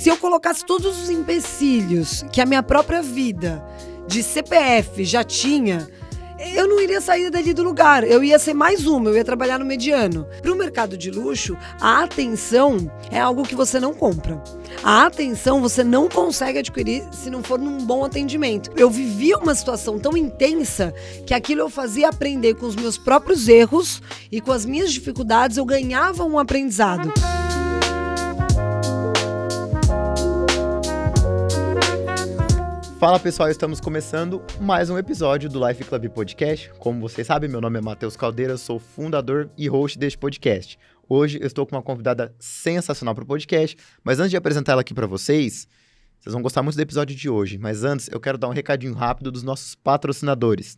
se eu colocasse todos os empecilhos que a minha própria vida de CPF já tinha, eu não iria sair dali do lugar, eu ia ser mais uma, eu ia trabalhar no mediano. Para o mercado de luxo, a atenção é algo que você não compra. A atenção você não consegue adquirir se não for num bom atendimento. Eu vivia uma situação tão intensa que aquilo eu fazia aprender com os meus próprios erros e com as minhas dificuldades eu ganhava um aprendizado. Fala pessoal, estamos começando mais um episódio do Life Club Podcast. Como vocês sabem, meu nome é Matheus Caldeira, sou fundador e host deste podcast. Hoje eu estou com uma convidada sensacional para o podcast, mas antes de apresentar ela aqui para vocês vão gostar muito do episódio de hoje. Mas antes eu quero dar um recadinho rápido dos nossos patrocinadores.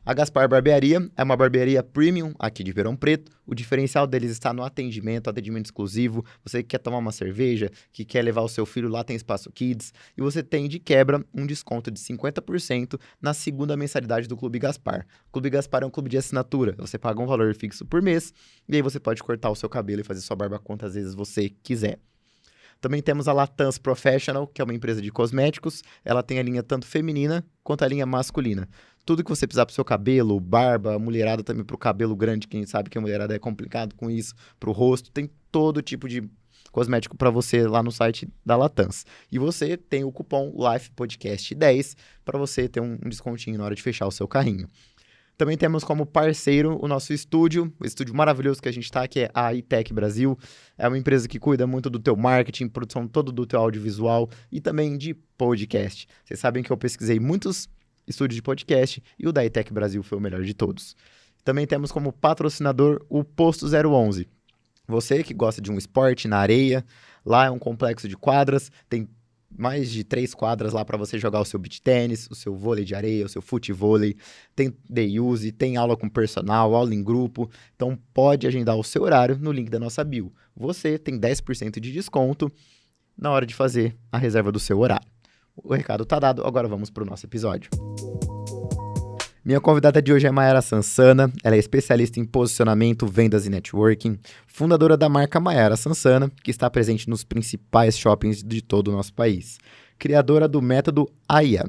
A Gaspar Barbearia é uma barbearia premium aqui de Ribeirão Preto. O diferencial deles está no atendimento exclusivo. Você que quer tomar uma cerveja, que quer levar o seu filho, lá tem espaço kids. E você tem de quebra um desconto de 50% na segunda mensalidade do Clube Gaspar. O Clube Gaspar é um clube de assinatura. Você paga um valor fixo por mês e aí você pode cortar o seu cabelo e fazer sua barba quantas vezes você quiser. Também temos a Latans Professional, que é uma empresa de cosméticos. Ela tem a linha tanto feminina quanto a linha masculina. Tudo que você precisar pro seu cabelo, barba, mulherada também pro cabelo grande, quem sabe que a mulherada é complicado com isso, pro rosto, tem todo tipo de cosmético para você lá no site da Latans. E você tem o cupom LIFEPODCAST10 para você ter um descontinho na hora de fechar o seu carrinho. Também temos como parceiro o nosso estúdio, o estúdio maravilhoso que a gente está, que é a iTech Brasil. É uma empresa que cuida muito do teu marketing, produção todo do teu audiovisual e também de podcast. Vocês sabem que eu pesquisei muitos estúdios de podcast e o da iTech Brasil foi o melhor de todos. Também temos como patrocinador o Posto 011. Você que gosta de um esporte na areia, lá é um complexo de quadras, tem mais de 3 quadras lá para você jogar o seu beach tênis, o seu vôlei de areia, o seu futevôlei, tem day use, tem aula com personal, aula em grupo, então pode agendar o seu horário no link da nossa bio. Você tem 10% de desconto na hora de fazer a reserva do seu horário. O recado tá dado, agora vamos para o nosso episódio. Minha convidada de hoje é Mayara Sansana, ela é especialista em posicionamento, vendas e networking, fundadora da marca Mayara Sansana, que está presente nos principais shoppings de todo o nosso país, criadora do método AIA,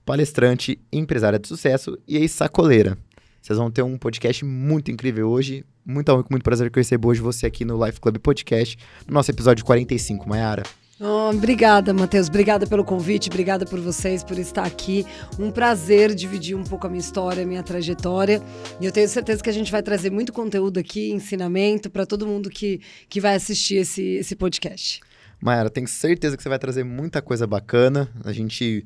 palestrante, empresária de sucesso e ex-sacoleira. Vocês vão ter um podcast muito incrível hoje, muito prazer que eu recebo hoje você aqui no Life Club Podcast, no nosso episódio 45, Mayara. Oh, obrigada, Matheus. Obrigada pelo convite, obrigada por vocês, por estar aqui. Um prazer dividir um pouco a minha história, a minha trajetória. E eu tenho certeza que a gente vai trazer muito conteúdo aqui, ensinamento para todo mundo que vai assistir esse podcast. Mayara, tenho certeza que você vai trazer muita coisa bacana. A gente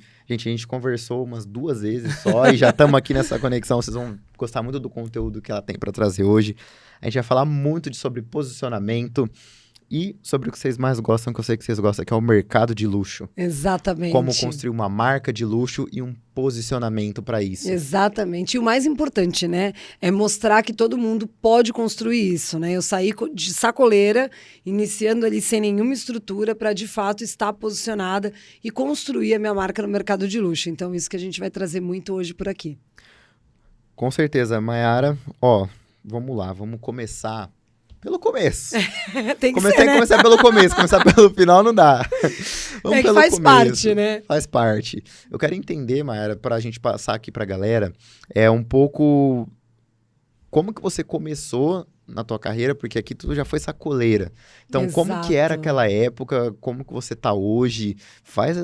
conversou umas 2 vezes só e já estamos aqui nessa conexão. Vocês vão gostar muito do conteúdo que ela tem para trazer hoje. A gente vai falar muito sobre posicionamento e sobre o que vocês mais gostam, que eu sei que vocês gostam, que é o mercado de luxo. Exatamente. Como construir uma marca de luxo e um posicionamento para isso. Exatamente. E o mais importante, né, é mostrar que todo mundo pode construir isso, né? Eu saí de sacoleira, iniciando ali sem nenhuma estrutura para, de fato, estar posicionada e construir a minha marca no mercado de luxo. Então, isso que a gente vai trazer muito hoje por aqui. Com certeza, Mayara. Vamos lá, vamos começar pelo começo. Tem que ser, né? Começar pelo começo, começar pelo final não dá. Vamos que pelo faz começo. Parte, né? Faz parte. Eu quero entender, Mayara, pra gente passar aqui pra galera, um pouco como que você começou na tua carreira, porque aqui tu já foi sacoleira. Então, Exato. Como que era aquela época, como que você tá hoje?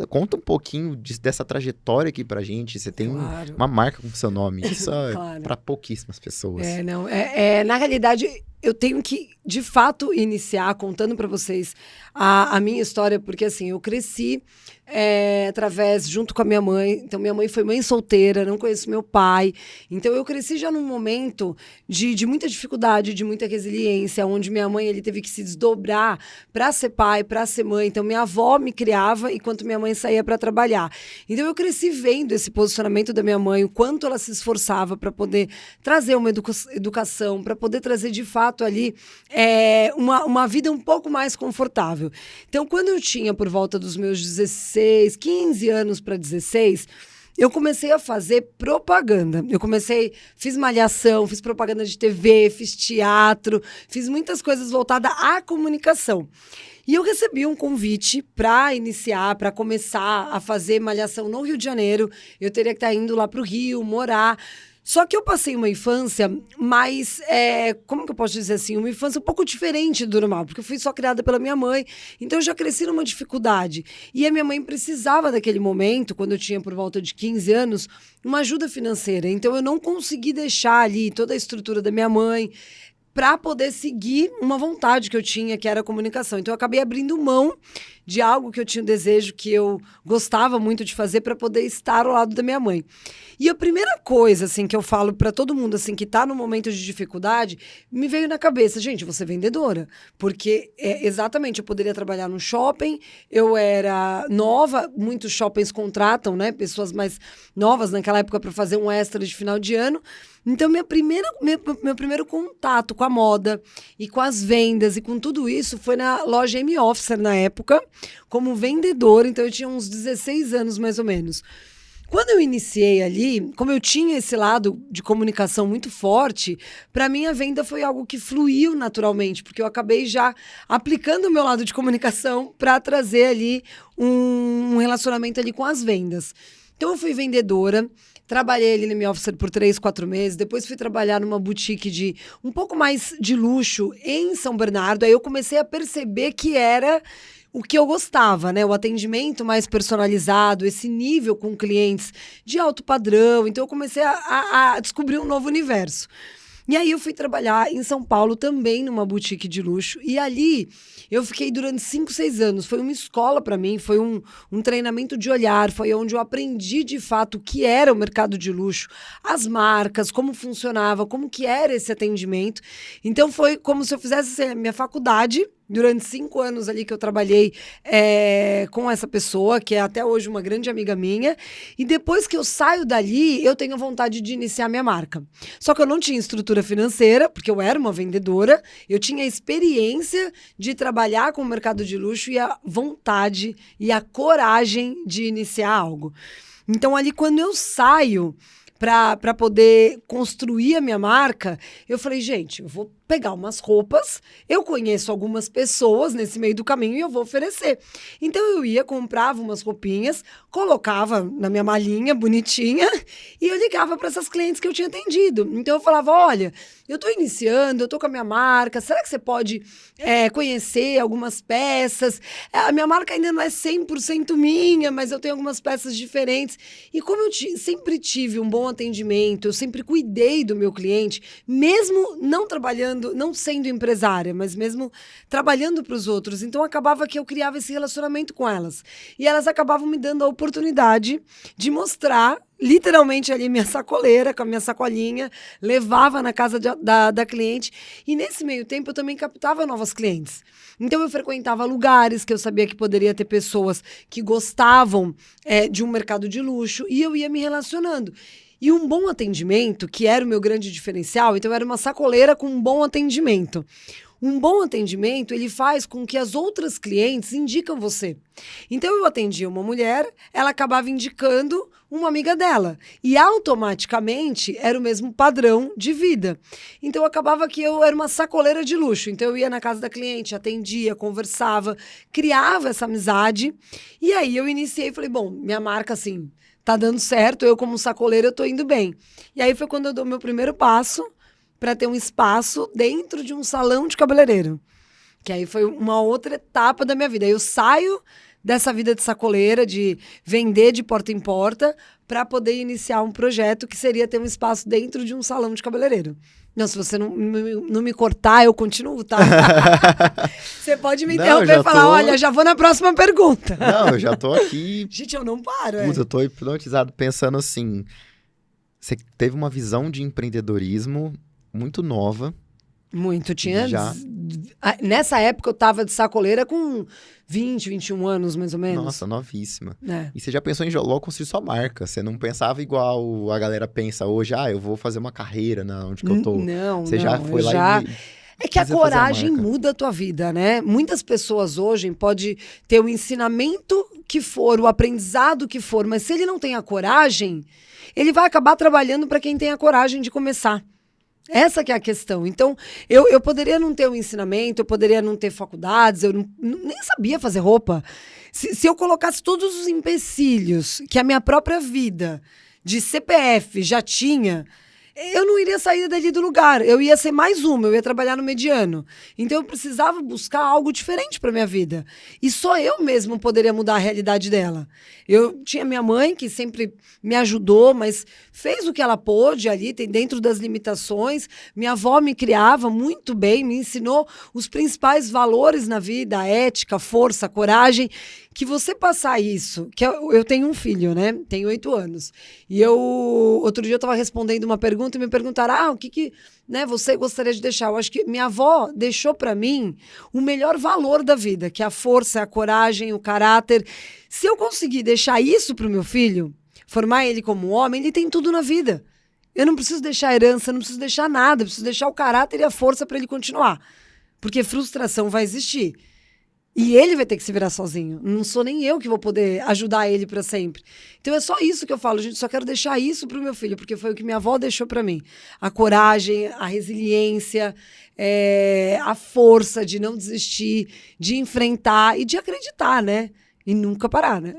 Conta um pouquinho dessa trajetória aqui pra gente. Você tem uma marca com o seu nome. Isso é pra pouquíssimas pessoas. Na realidade, eu tenho que, de fato, iniciar contando para vocês a minha história, porque assim, eu cresci junto com a minha mãe. Então, minha mãe foi mãe solteira, não conheço meu pai. Então, eu cresci já num momento de muita dificuldade, de muita resiliência, onde minha mãe teve que se desdobrar para ser pai, para ser mãe. Então, minha avó me criava enquanto minha mãe saía para trabalhar. Então, eu cresci vendo esse posicionamento da minha mãe, o quanto ela se esforçava para poder trazer uma educação, para poder trazer, de fato, ali uma vida um pouco mais confortável. Então, quando eu tinha por volta dos meus 15 anos para 16, eu comecei a fazer propaganda. Fiz malhação, fiz propaganda de TV, fiz teatro, fiz muitas coisas voltadas à comunicação. E eu recebi um convite para iniciar, para começar a fazer malhação no Rio de Janeiro. Eu teria que estar indo lá para o Rio, morar. Só que eu passei uma infância mais, como que eu posso dizer assim, uma infância um pouco diferente do normal, porque eu fui só criada pela minha mãe, então eu já cresci numa dificuldade. E a minha mãe precisava daquele momento, quando eu tinha por volta de 15 anos, uma ajuda financeira. Então eu não consegui deixar ali toda a estrutura da minha mãe para poder seguir uma vontade que eu tinha, que era a comunicação. Então eu acabei abrindo mão de algo que eu tinha o desejo, que eu gostava muito de fazer, para poder estar ao lado da minha mãe. E a primeira coisa, assim, que eu falo para todo mundo, assim, que tá no momento de dificuldade, me veio na cabeça, gente, vou ser vendedora. Porque, exatamente, eu poderia trabalhar no shopping, eu era nova, muitos shoppings contratam, né, pessoas mais novas naquela época para fazer um extra de final de ano. Então, meu primeiro contato com a moda e com as vendas e com tudo isso foi na loja M-Officer, na época, como vendedora. Então, eu tinha uns 16 anos, mais ou menos. Quando eu iniciei ali, como eu tinha esse lado de comunicação muito forte, para mim a venda foi algo que fluiu naturalmente, porque eu acabei já aplicando o meu lado de comunicação para trazer ali um relacionamento ali com as vendas. Então, eu fui vendedora. Trabalhei ali no M-Officer por 3, 4 meses. Depois fui trabalhar numa boutique de um pouco mais de luxo em São Bernardo. Aí eu comecei a perceber que era o que eu gostava, né? O atendimento mais personalizado, esse nível com clientes de alto padrão. Então eu comecei a descobrir um novo universo. E aí eu fui trabalhar em São Paulo também numa boutique de luxo. E ali eu fiquei durante 5, 6 anos. Foi uma escola para mim, foi um treinamento de olhar. Foi onde eu aprendi de fato o que era o mercado de luxo, as marcas, como funcionava, como que era esse atendimento. Então foi como se eu fizesse a minha faculdade. Durante 5 anos ali que eu trabalhei com essa pessoa, que é até hoje uma grande amiga minha. E depois que eu saio dali, eu tenho vontade de iniciar minha marca. Só que eu não tinha estrutura financeira, porque eu era uma vendedora. Eu tinha a experiência de trabalhar com o mercado de luxo e a vontade e a coragem de iniciar algo. Então, ali, quando eu saio para poder construir a minha marca, eu falei, gente, eu vou pegar umas roupas, eu conheço algumas pessoas nesse meio do caminho e eu vou oferecer. Então eu ia, comprava umas roupinhas, colocava na minha malinha bonitinha e eu ligava para essas clientes que eu tinha atendido. Então eu falava, olha, eu tô iniciando, eu tô com a minha marca, será que você pode conhecer algumas peças? A minha marca ainda não é 100% minha, mas eu tenho algumas peças diferentes. E como eu sempre tive um bom atendimento, eu sempre cuidei do meu cliente, mesmo não trabalhando, não sendo empresária, mas mesmo trabalhando para os outros. Então, acabava que eu criava esse relacionamento com elas. E elas acabavam me dando a oportunidade de mostrar, literalmente ali, minha sacoleira, com a minha sacolinha, levava na casa da cliente. E nesse meio tempo, eu também captava novas clientes. Então, eu frequentava lugares que eu sabia que poderia ter pessoas que gostavam de um mercado de luxo e eu ia me relacionando. E um bom atendimento, que era o meu grande diferencial, então era uma sacoleira com um bom atendimento. Um bom atendimento, ele faz com que as outras clientes indicam você. Então, eu atendia uma mulher, ela acabava indicando uma amiga dela. E, automaticamente, era o mesmo padrão de vida. Então, acabava que eu era uma sacoleira de luxo. Então, eu ia na casa da cliente, atendia, conversava, criava essa amizade. E aí, eu iniciei e falei, bom, minha marca, assim, tá dando certo, eu como sacoleira, eu tô indo bem. E aí, foi quando eu dou meu primeiro passo para ter um espaço dentro de um salão de cabeleireiro. Que aí foi uma outra etapa da minha vida. Aí eu saio dessa vida de sacoleira, de vender de porta em porta, para poder iniciar um projeto que seria ter um espaço dentro de um salão de cabeleireiro. Não, se você não me cortar, eu continuo, tá? Você pode me interromper e falar, olha, já vou na próxima pergunta. Não, eu já tô aqui... Gente, eu não paro, Puta, eu tô hipnotizado pensando assim... Você teve uma visão de empreendedorismo muito nova. Muito, tinha... Já. Nessa época eu tava de sacoleira com 20, 21 anos, mais ou menos. Nossa, novíssima. É. E você já pensou em logo construir sua marca? Você não pensava igual a galera pensa hoje, eu vou fazer uma carreira onde que eu tô. Não, você já foi lá e... É que a coragem muda a tua vida, né? Muitas pessoas hoje podem ter o ensinamento que for, o aprendizado que for, mas se ele não tem a coragem, ele vai acabar trabalhando para quem tem a coragem de começar. Essa que é a questão. Então, eu poderia não ter um ensinamento, eu poderia não ter faculdades, eu nem sabia fazer roupa. Se eu colocasse todos os empecilhos que a minha própria vida de CPF já tinha, eu não iria sair dali do lugar. Eu ia ser mais uma, eu ia trabalhar no mediano. Então eu precisava buscar algo diferente para minha vida. E só eu mesmo poderia mudar a realidade dela. Eu tinha minha mãe, que sempre me ajudou, mas fez o que ela pôde ali, dentro das limitações. Minha avó me criava muito bem, me ensinou os principais valores na vida, a ética, a força, a coragem. Que você passar isso, que eu tenho um filho, né? Tenho 8 anos. E outro dia eu estava respondendo uma pergunta e me perguntaram, o que né, você gostaria de deixar? Eu acho que minha avó deixou para mim o melhor valor da vida, que é a força, a coragem, o caráter. Se eu conseguir deixar isso para o meu filho, formar ele como homem, ele tem tudo na vida. Eu não preciso deixar herança, não preciso deixar nada, eu preciso deixar o caráter e a força para ele continuar. Porque frustração vai existir. E ele vai ter que se virar sozinho. Não sou nem eu que vou poder ajudar ele para sempre. Então é só isso que eu falo, gente. Só quero deixar isso pro meu filho, porque foi o que minha avó deixou para mim. A coragem, a resiliência, a força de não desistir, de enfrentar e de acreditar, né? E nunca parar, né?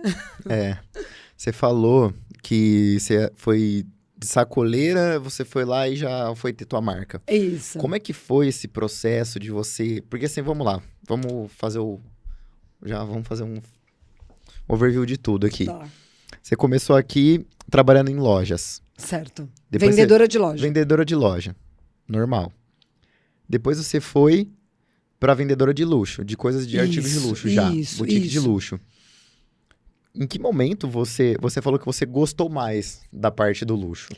Você falou que você foi de sacoleira, você foi lá e já foi ter tua marca. É isso. Como é que foi esse processo de você... Porque assim, vamos lá. Vamos fazer um overview de tudo aqui. Tá. Você começou aqui trabalhando em lojas. Certo. Depois Vendedora de loja. Vendedora de loja. Normal. Depois você foi para vendedora de luxo, de coisas de artigos de luxo já. Boutique de luxo. Em que momento você falou que você gostou mais da parte do luxo?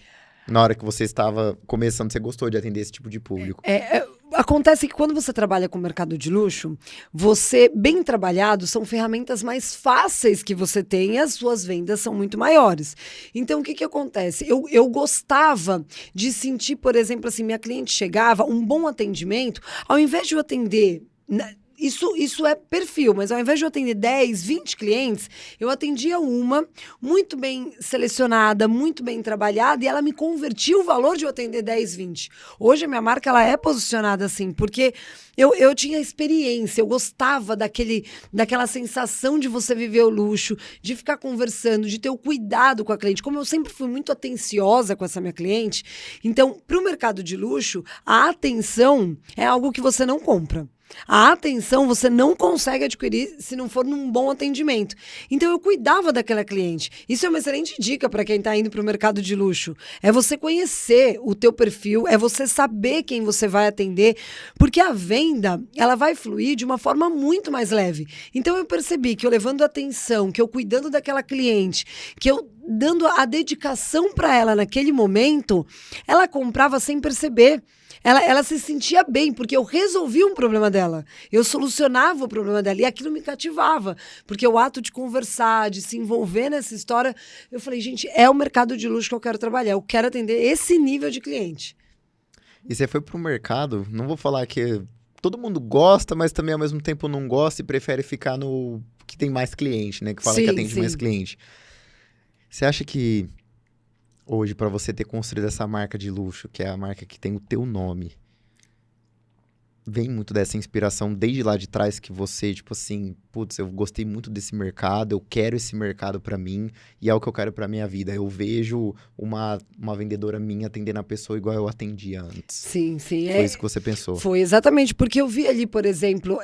Na hora que você estava começando, você gostou de atender esse tipo de público? Acontece que quando você trabalha com o mercado de luxo, você, bem trabalhado, são ferramentas mais fáceis que você tem e as suas vendas são muito maiores. Então, o que acontece? Eu gostava de sentir, por exemplo, assim, minha cliente chegava, um bom atendimento, ao invés de eu atender... Isso é perfil, mas ao invés de eu atender 10, 20 clientes, eu atendia uma muito bem selecionada, muito bem trabalhada, e ela me convertia o valor de eu atender 10, 20. Hoje a minha marca ela é posicionada assim, porque eu tinha experiência, eu gostava daquela sensação de você viver o luxo, de ficar conversando, de ter o cuidado com a cliente. Como eu sempre fui muito atenciosa com essa minha cliente, então, para o mercado de luxo, a atenção é algo que você não compra. A atenção você não consegue adquirir se não for num bom atendimento. Então eu cuidava daquela cliente. Isso é uma excelente dica para quem está indo para o mercado de luxo. É você conhecer o teu perfil, é você saber quem você vai atender, porque a venda ela vai fluir de uma forma muito mais leve. Então eu percebi que eu levando atenção, que eu cuidando daquela cliente, que eu dando a dedicação para ela naquele momento, ela comprava sem perceber. Ela se sentia bem, porque eu resolvi um problema dela. Eu solucionava o problema dela. E aquilo me cativava. Porque o ato de conversar, de se envolver nessa história, eu falei, gente, é o mercado de luxo que eu quero trabalhar. Eu quero atender esse nível de cliente. E você foi pro mercado, não vou falar que todo mundo gosta, mas também ao mesmo tempo não gosta e prefere ficar no que tem mais cliente, né? Que fala que atende mais cliente. Você acha que hoje, para você ter construído essa marca de luxo, que é a marca que tem o teu nome, vem muito dessa inspiração desde lá de trás que você, tipo assim, putz, eu gostei muito desse mercado, eu quero esse mercado pra mim e é o que eu quero pra minha vida. Eu vejo uma vendedora minha atendendo a pessoa igual eu atendia antes. Sim. Foi isso que você pensou? Foi exatamente, porque eu vi ali, por exemplo,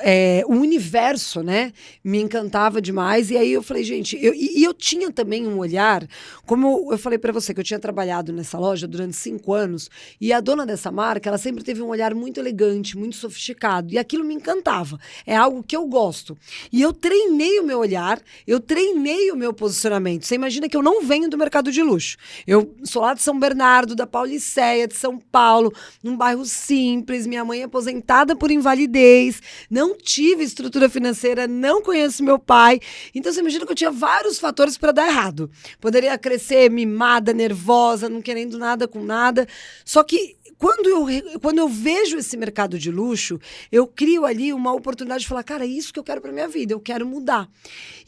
o universo, né, me encantava demais e aí eu falei, gente, eu tinha também um olhar, como eu falei pra você, que eu tinha trabalhado nessa loja durante 5 anos e a dona dessa marca, ela sempre teve um olhar muito elegante, muito sofisticado e aquilo me encantava. É algo que eu gosto. E eu treinei o meu olhar, eu treinei o meu posicionamento. Você imagina que eu não venho do mercado de luxo. Eu sou lá de São Bernardo, da Paulicéia, de São Paulo, num bairro simples, minha mãe é aposentada por invalidez, não tive estrutura financeira, não conheço meu pai. Então você imagina que eu tinha vários fatores para dar errado. Poderia crescer mimada, nervosa, não querendo nada com nada. Só que quando eu vejo esse mercado de luxo, eu crio ali uma oportunidade de falar, cara, é isso que eu quero para minha vida, eu quero mudar.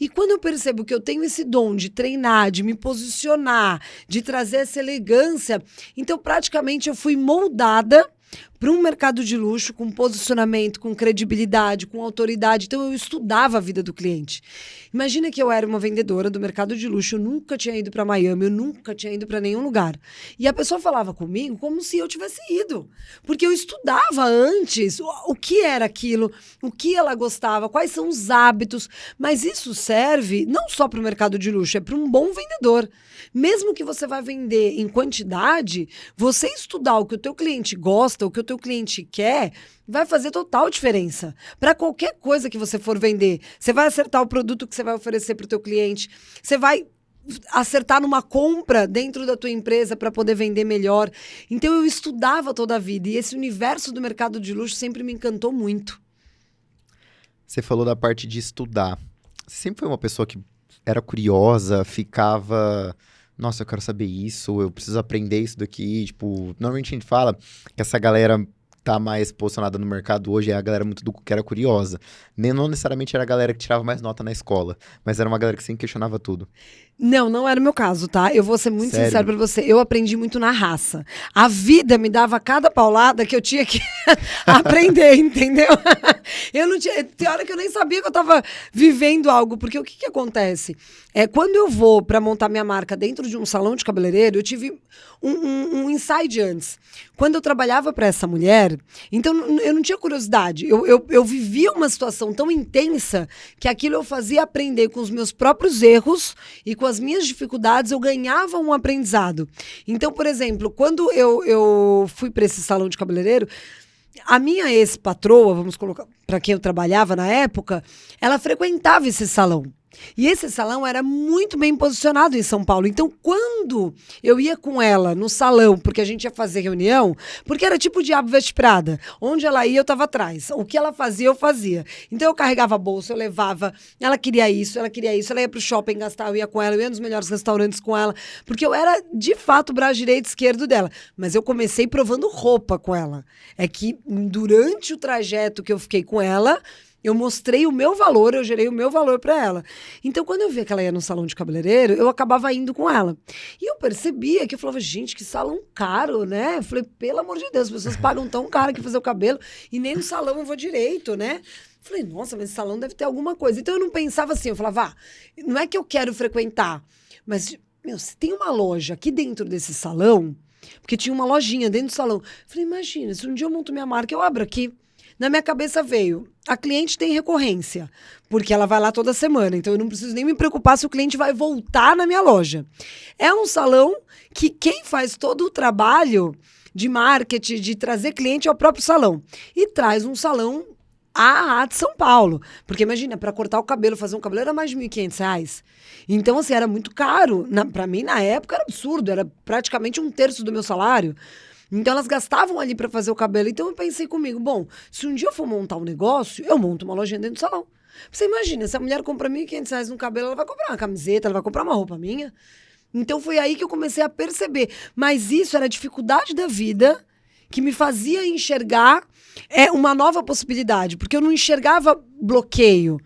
E quando eu percebo que eu tenho esse dom de treinar, de me posicionar, de trazer essa elegância, então praticamente eu fui moldada para um mercado de luxo com posicionamento, com credibilidade, com autoridade. Então, eu estudava a vida do cliente. Imagina que eu era uma vendedora do mercado de luxo, eu nunca tinha ido para Miami, eu nunca tinha ido para nenhum lugar. E a pessoa falava comigo como se eu tivesse ido. Porque eu estudava antes o que era aquilo, o que ela gostava, quais são os hábitos. Mas isso serve não só para o mercado de luxo, é para um bom vendedor. Mesmo que você vai vender em quantidade, você estudar o que o teu cliente gosta, o que o teu cliente quer, vai fazer total diferença. Para qualquer coisa que você for vender, você vai acertar o produto que você vai oferecer para o teu cliente, você vai acertar numa compra dentro da tua empresa para poder vender melhor. Então eu estudava toda a vida e esse universo do mercado de luxo sempre me encantou muito. Você falou da parte de estudar. Você sempre foi uma pessoa que era curiosa, ficava... Nossa, eu quero saber isso, eu preciso aprender isso daqui. Tipo, normalmente a gente fala que essa galera tá mais posicionada no mercado hoje é a galera muito que era curiosa. Não necessariamente era a galera que tirava mais nota na escola, mas era uma galera que sempre questionava tudo. Não era o meu caso, tá? Eu vou ser muito sincero pra você. Eu aprendi muito na raça. A vida me dava cada paulada que eu tinha que aprender, entendeu? Eu não tinha... Tem hora que eu nem sabia que eu tava vivendo algo. Porque o que acontece? Quando eu vou pra montar minha marca dentro de um salão de cabeleireiro, eu tive um insight antes. Quando eu trabalhava pra essa mulher, então eu não tinha curiosidade. Eu vivia uma situação tão intensa que aquilo eu fazia aprender com os meus próprios erros e com as minhas dificuldades, eu ganhava um aprendizado. Então, por exemplo, quando eu fui para esse salão de cabeleireiro, a minha ex-patroa, vamos colocar, para quem eu trabalhava na época, ela frequentava esse salão. E esse salão era muito bem posicionado em São Paulo. Então, quando eu ia com ela no salão, porque a gente ia fazer reunião, porque era tipo o Diabo Veste Prada, onde ela ia, eu estava atrás. O que ela fazia, eu fazia. Então, eu carregava a bolsa, eu levava, ela queria isso, ela ia pro shopping gastar, eu ia com ela, eu ia nos melhores restaurantes com ela, porque eu era, de fato, o braço direito e esquerdo dela. Mas eu comecei provando roupa com ela. É que, durante o trajeto que eu fiquei com ela, eu mostrei o meu valor, eu gerei o meu valor para ela. Então, quando eu via que ela ia no salão de cabeleireiro, eu acabava indo com ela. E eu percebia que eu falava, gente, que salão caro, né? Eu falei, pelo amor de Deus, as pessoas pagam tão caro aqui fazer o cabelo e nem no salão eu vou direito, né? Eu falei, nossa, mas esse salão deve ter alguma coisa. Então, eu não pensava assim, eu falava, não é que eu quero frequentar, mas, se tem uma loja aqui dentro desse salão, porque tinha uma lojinha dentro do salão. Eu falei, imagina, se um dia eu monto minha marca, eu abro aqui. Na minha cabeça veio, a cliente tem recorrência, porque ela vai lá toda semana, então eu não preciso nem me preocupar se o cliente vai voltar na minha loja. É um salão que quem faz todo o trabalho de marketing, de trazer cliente é o próprio salão. E traz um salão de São Paulo. Porque imagina, para cortar o cabelo, fazer um cabelo era mais de R$1.500. Então, assim, era muito caro. Para mim, na época, era absurdo, era praticamente 1/3 do meu salário. Então, elas gastavam ali para fazer o cabelo. Então, eu pensei comigo, bom, se um dia eu for montar um negócio, eu monto uma lojinha dentro do salão. Você imagina, se a mulher compra R$1.500 no cabelo, ela vai comprar uma camiseta, ela vai comprar uma roupa minha. Então, foi aí que eu comecei a perceber. Mas isso era a dificuldade da vida que me fazia enxergar uma nova possibilidade. Porque eu não enxergava bloqueio.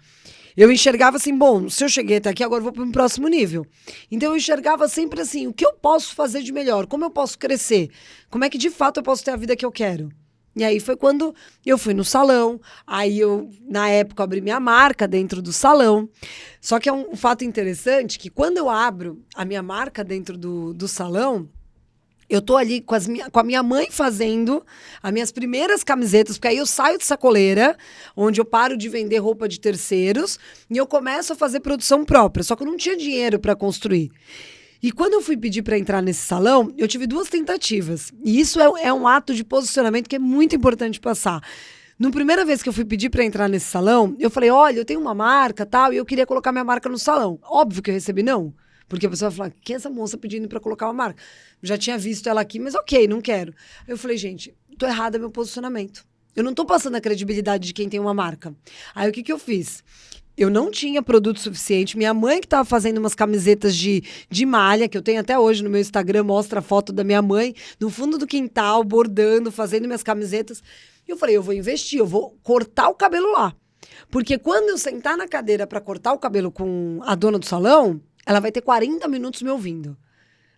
Eu enxergava assim, bom, se eu cheguei até aqui, agora eu vou para um próximo nível. Então, eu enxergava sempre assim, o que eu posso fazer de melhor? Como eu posso crescer? Como é que, de fato, eu posso ter a vida que eu quero? E aí foi quando eu fui no salão, aí eu, na época, abri minha marca dentro do salão. Só que é um fato interessante que quando eu abro a minha marca dentro do salão, eu tô ali com a minha mãe fazendo as minhas primeiras camisetas, porque aí eu saio de sacoleira, onde eu paro de vender roupa de terceiros, e eu começo a fazer produção própria, só que eu não tinha dinheiro para construir. E quando eu fui pedir para entrar nesse salão, eu tive 2 tentativas. E isso é um ato de posicionamento que é muito importante passar. Na primeira vez que eu fui pedir para entrar nesse salão, eu falei, olha, eu tenho uma marca tal, e eu queria colocar minha marca no salão. Óbvio que eu recebi não. Porque a pessoa vai falar, quem é essa moça pedindo para colocar uma marca? Já tinha visto ela aqui, mas ok, não quero. Eu falei, gente, tô errada meu posicionamento. Eu não tô passando a credibilidade de quem tem uma marca. Aí o que eu fiz? Eu não tinha produto suficiente. Minha mãe que estava fazendo umas camisetas de malha, que eu tenho até hoje no meu Instagram, mostra a foto da minha mãe no fundo do quintal, bordando, fazendo minhas camisetas. E eu falei, eu vou investir, eu vou cortar o cabelo lá. Porque quando eu sentar na cadeira para cortar o cabelo com a dona do salão, ela vai ter 40 minutos me ouvindo.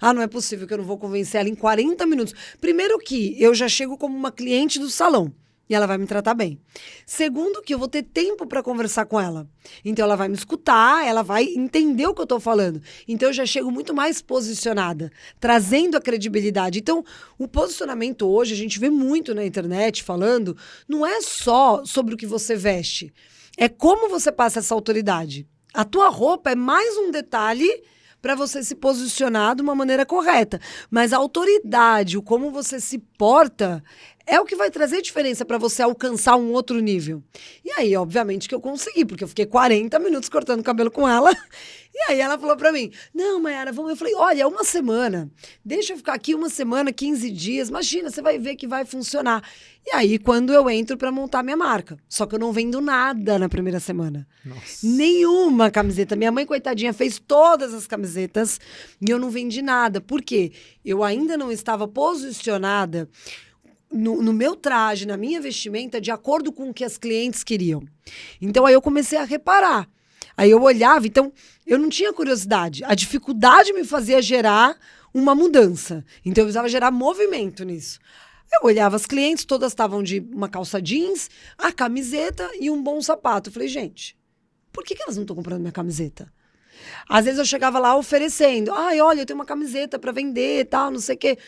Ah, não é possível que eu não vou convencer ela em 40 minutos. Primeiro que eu já chego como uma cliente do salão. E ela vai me tratar bem. Segundo, que eu vou ter tempo para conversar com ela. Então, ela vai me escutar, ela vai entender o que eu estou falando. Então, eu já chego muito mais posicionada, trazendo a credibilidade. Então, o posicionamento hoje, a gente vê muito na internet falando, não é só sobre o que você veste. É como você passa essa autoridade. A tua roupa é mais um detalhe para você se posicionar de uma maneira correta. Mas a autoridade, o como você se porta, é o que vai trazer diferença para você alcançar um outro nível. E aí, obviamente, que eu consegui, porque eu fiquei 40 minutos cortando o cabelo com ela. E aí ela falou para mim, não, Mayara, vamos. Eu falei, olha, uma semana. Deixa eu ficar aqui uma semana, 15 dias. Imagina, você vai ver que vai funcionar. E aí, quando eu entro para montar minha marca. Só que eu não vendo nada na primeira semana. Nossa. Nenhuma camiseta. Minha mãe, coitadinha, fez todas as camisetas e eu não vendi nada. Por quê? Eu ainda não estava posicionada no meu traje, na minha vestimenta, de acordo com o que as clientes queriam. Então, aí eu comecei a reparar. Aí eu olhava, então, eu não tinha curiosidade. A dificuldade me fazia gerar uma mudança. Então, eu precisava gerar movimento nisso. Eu olhava as clientes, todas estavam de uma calça jeans, a camiseta e um bom sapato. Eu falei, gente, por que elas não estão comprando minha camiseta? Às vezes eu chegava lá oferecendo. Ai, olha, eu tenho uma camiseta para vender e tal, não sei o quê.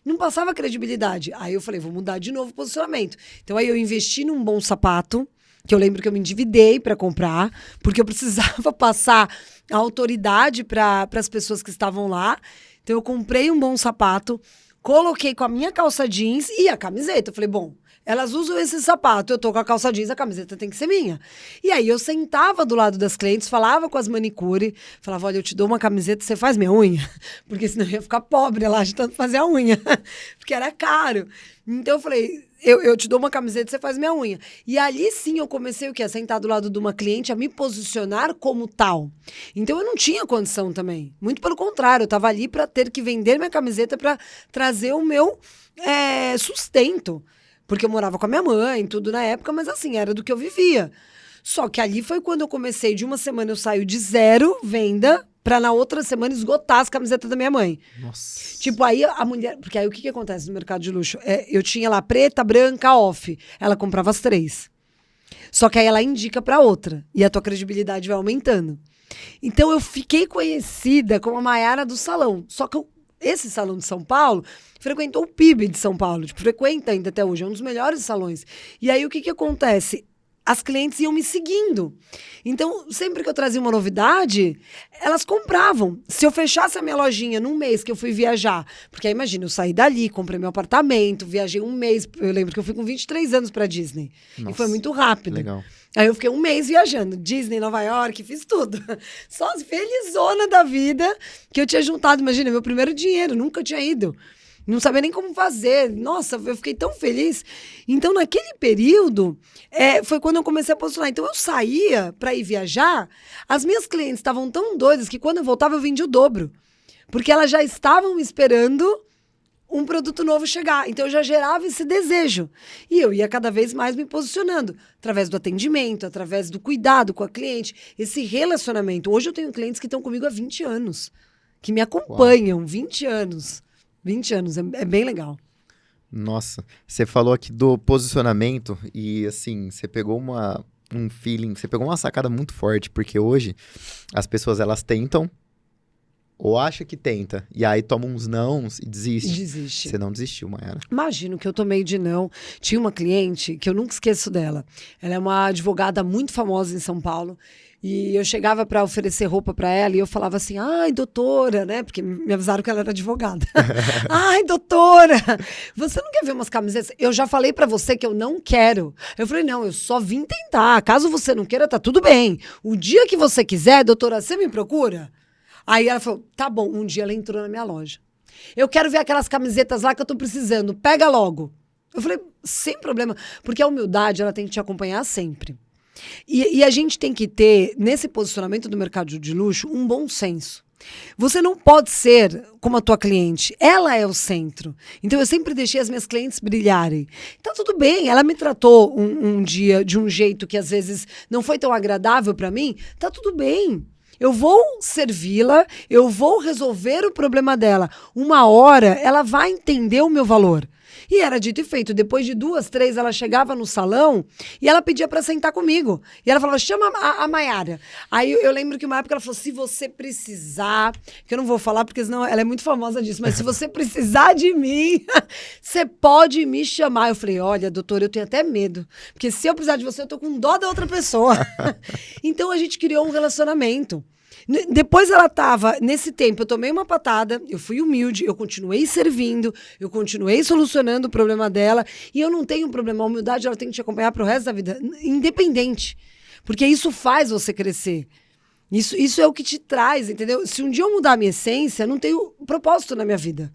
Não passava credibilidade. Aí eu falei, vou mudar de novo o posicionamento. Então aí eu investi num bom sapato, que eu lembro que eu me endividei para comprar, porque eu precisava passar a autoridade para as pessoas que estavam lá. Então eu comprei um bom sapato, coloquei com a minha calça jeans e a camiseta. Eu falei, bom, elas usam esse sapato, eu tô com a calça jeans, a camiseta tem que ser minha. E aí eu sentava do lado das clientes, falava com as manicure, falava, olha, eu te dou uma camiseta, você faz minha unha? Porque senão eu ia ficar pobre lá de tanto fazer a unha, porque era caro. Então eu falei, eu te dou uma camiseta, você faz minha unha. E ali sim eu comecei o quê? A sentar do lado de uma cliente, a me posicionar como tal. Então eu não tinha condição também. Muito pelo contrário, eu estava ali para ter que vender minha camiseta para trazer o meu sustento. Porque eu morava com a minha mãe, tudo na época, mas assim, era do que eu vivia. Só que ali foi quando eu comecei, de uma semana eu saio de 0 venda, pra na outra semana esgotar as camisetas da minha mãe. Nossa. Tipo, aí a mulher... Porque aí o que acontece no mercado de luxo? Eu tinha lá preta, branca, off. Ela comprava as 3. Só que aí ela indica pra outra. E a tua credibilidade vai aumentando. Então eu fiquei conhecida como a Mayara do salão. Só que esse salão de São Paulo frequentou o PIB de São Paulo. Tipo, frequenta ainda até hoje. É um dos melhores salões. E aí o que acontece? As clientes iam me seguindo. Então, sempre que eu trazia uma novidade, elas compravam. Se eu fechasse a minha lojinha num mês que eu fui viajar, porque aí, imagina, eu saí dali, comprei meu apartamento, viajei um mês. Eu lembro que eu fui com 23 anos pra Disney. Nossa, e foi muito rápido. Legal. Aí eu fiquei um mês viajando. Disney, Nova York, fiz tudo. Só felizona da vida que eu tinha juntado. Imagina, meu primeiro dinheiro, nunca tinha ido. Não sabia nem como fazer. Nossa, eu fiquei tão feliz. Então, naquele período, foi quando eu comecei a posicionar. Então, eu saía para ir viajar, as minhas clientes estavam tão doidas que quando eu voltava, eu vendia o dobro. Porque elas já estavam esperando um produto novo chegar. Então, eu já gerava esse desejo. E eu ia cada vez mais me posicionando. Através do atendimento, através do cuidado com a cliente. Esse relacionamento. Hoje eu tenho clientes que estão comigo há 20 anos. Que me acompanham. Uau. 20 anos. 20 anos, é bem legal. Nossa, você falou aqui do posicionamento e, assim, você pegou um feeling, você pegou uma sacada muito forte, porque hoje as pessoas, elas tentam ou acham que tenta, e aí tomam uns nãos e desiste. Desiste. Você não desistiu, Mayara. Imagino que eu tomei de não. Tinha uma cliente que eu nunca esqueço dela. Ela é uma advogada muito famosa em São Paulo. E eu chegava para oferecer roupa para ela e eu falava assim, ai, doutora, né? Porque me avisaram que ela era advogada. Ai, doutora, você não quer ver umas camisetas? Eu já falei para você que eu não quero. Eu falei, não, eu só vim tentar. Caso você não queira, tá tudo bem. O dia que você quiser, doutora, você me procura? Aí ela falou, tá bom. Um dia ela entrou na minha loja. Eu quero ver aquelas camisetas lá que eu tô precisando. Pega logo. Eu falei, sem problema. Porque a humildade, ela tem que te acompanhar sempre. E a gente tem que ter, nesse posicionamento do mercado de luxo, um bom senso. Você não pode ser como a tua cliente. Ela é o centro. Então, eu sempre deixei as minhas clientes brilharem. Então, tudo bem. Ela me tratou um dia de um jeito que, às vezes, não foi tão agradável para mim. Tá tudo bem. Eu vou servi-la, eu vou resolver o problema dela. Uma hora, ela vai entender o meu valor. E era dito e feito. Depois de 2, 3, ela chegava no salão e ela pedia para sentar comigo. E ela falava, chama a Maiara. Aí eu lembro que uma época ela falou, se você precisar, que eu não vou falar porque senão ela é muito famosa disso, mas se você precisar de mim, você pode me chamar. Eu falei, olha, doutor, eu tenho até medo. Porque se eu precisar de você, eu tô com dó da outra pessoa. Então a gente criou um relacionamento. Depois ela tava, nesse tempo, eu tomei uma patada, eu fui humilde, eu continuei servindo, eu continuei solucionando o problema dela, e eu não tenho problema, a humildade ela tem que te acompanhar pro resto da vida, independente, porque isso faz você crescer, isso é o que te traz, entendeu? Se um dia eu mudar a minha essência, não tenho propósito na minha vida.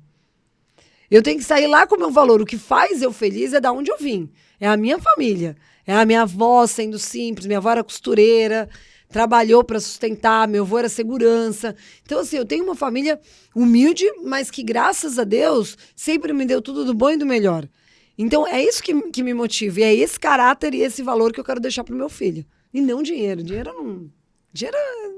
Eu tenho que sair lá com o meu valor, o que faz eu feliz é da onde eu vim, é a minha família, é a minha avó sendo simples, minha avó era costureira, trabalhou para sustentar, meu avô era segurança. Então, assim, eu tenho uma família humilde, mas que, graças a Deus, sempre me deu tudo do bom e do melhor. Então, é isso que me motiva. E é esse caráter e esse valor que eu quero deixar pro meu filho. E não dinheiro. Dinheiro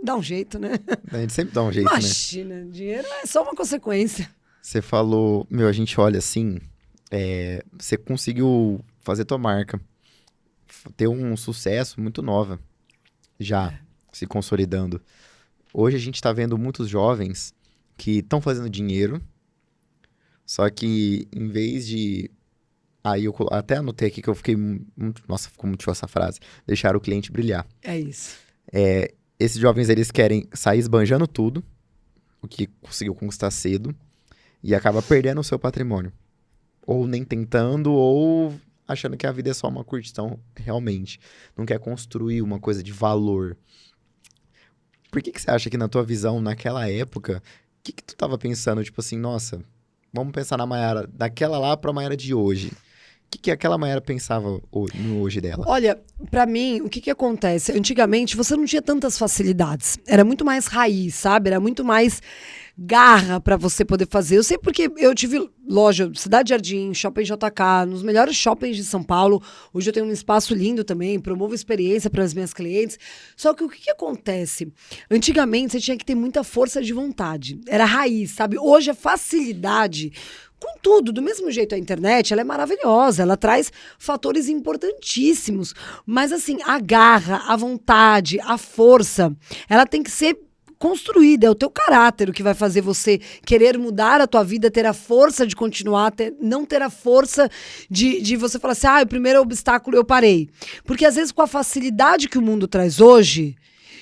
dá um jeito, né? A gente sempre dá um jeito, Imagina, dinheiro é só uma consequência. Você falou, a gente olha assim, você conseguiu fazer tua marca, ter um sucesso muito nova. Já se consolidando. Hoje a gente está vendo muitos jovens que estão fazendo dinheiro, só que em vez de... Aí eu até anotei aqui que eu fiquei... Nossa, ficou muito essa frase. Deixar o cliente brilhar. É isso. Esses jovens, eles querem sair esbanjando tudo, o que conseguiu conquistar cedo, e acaba perdendo o seu patrimônio. Ou nem tentando, ou... achando que a vida é só uma curtição, realmente. Não quer construir uma coisa de valor. Por que você acha que na tua visão, naquela época, o que tu tava pensando? Tipo assim, nossa, vamos pensar na Maiara daquela lá pra Maiara de hoje. O que aquela Maiara pensava no hoje dela? Olha, pra mim, o que acontece? Antigamente, você não tinha tantas facilidades. Era muito mais raiz, sabe? Era muito mais garra pra você poder fazer. Eu sei porque eu tive loja Cidade Jardim, Shopping JK, nos melhores shoppings de São Paulo. Hoje eu tenho um espaço lindo também, promovo experiência para as minhas clientes. Só que o que acontece? Antigamente, você tinha que ter muita força de vontade. Era raiz, sabe? Hoje a facilidade... Com tudo, do mesmo jeito a internet, ela é maravilhosa, ela traz fatores importantíssimos, mas assim, a garra, a vontade, a força, ela tem que ser construída, é o teu caráter o que vai fazer você querer mudar a tua vida, ter a força de continuar, não ter a força de você falar assim, o primeiro obstáculo eu parei. Porque às vezes com a facilidade que o mundo traz hoje,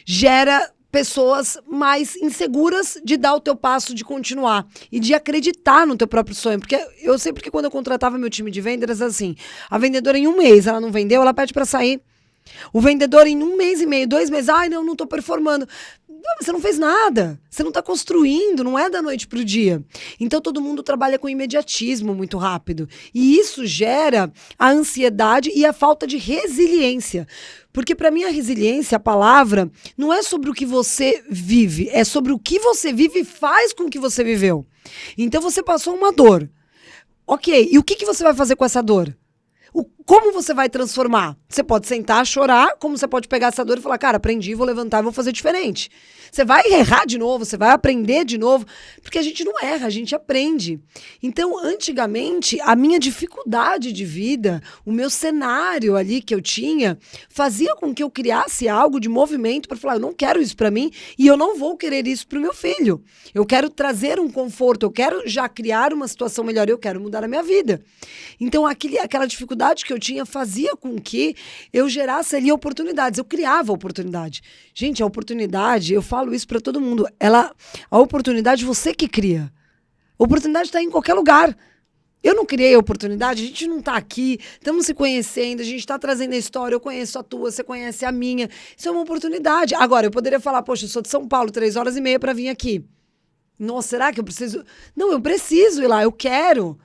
gera... pessoas mais inseguras de dar o teu passo, de continuar e de acreditar no teu próprio sonho. Porque eu sempre que quando eu contratava meu time de vendas, assim, a vendedora em 1 mês, ela não vendeu, ela pede para sair. O vendedor em 1 mês e meio, 2 meses, não tô performando. Não, você não fez nada, você não tá construindo, não é da noite pro dia. Então todo mundo trabalha com imediatismo muito rápido. E isso gera a ansiedade e a falta de resiliência. Porque para mim a resiliência, a palavra, não é sobre o que você vive, é sobre o que você vive e faz com o que você viveu. Então você passou uma dor. Ok, e o que você vai fazer com essa dor? Como você vai transformar? Você pode sentar, chorar, como você pode pegar essa dor e falar, cara, aprendi, vou levantar e vou fazer diferente. Você vai errar de novo, você vai aprender de novo, porque a gente não erra, a gente aprende. Então, antigamente, a minha dificuldade de vida, o meu cenário ali que eu tinha, fazia com que eu criasse algo de movimento para falar, eu não quero isso para mim e eu não vou querer isso para o meu filho. Eu quero trazer um conforto, eu quero já criar uma situação melhor, eu quero mudar a minha vida. Então, aquela dificuldade que eu tinha fazia com que eu gerasse ali oportunidades, eu criava oportunidade. Gente, a oportunidade, eu falo isso para todo mundo, a oportunidade você que cria. A oportunidade está em qualquer lugar. Eu não criei a oportunidade, a gente não está aqui, estamos se conhecendo, a gente está trazendo a história, eu conheço a tua, você conhece a minha. Isso é uma oportunidade. Agora, eu poderia falar, poxa, eu sou de São Paulo, 3h30 para vir aqui. Nossa, será que eu preciso? Não, eu preciso ir lá, eu quero.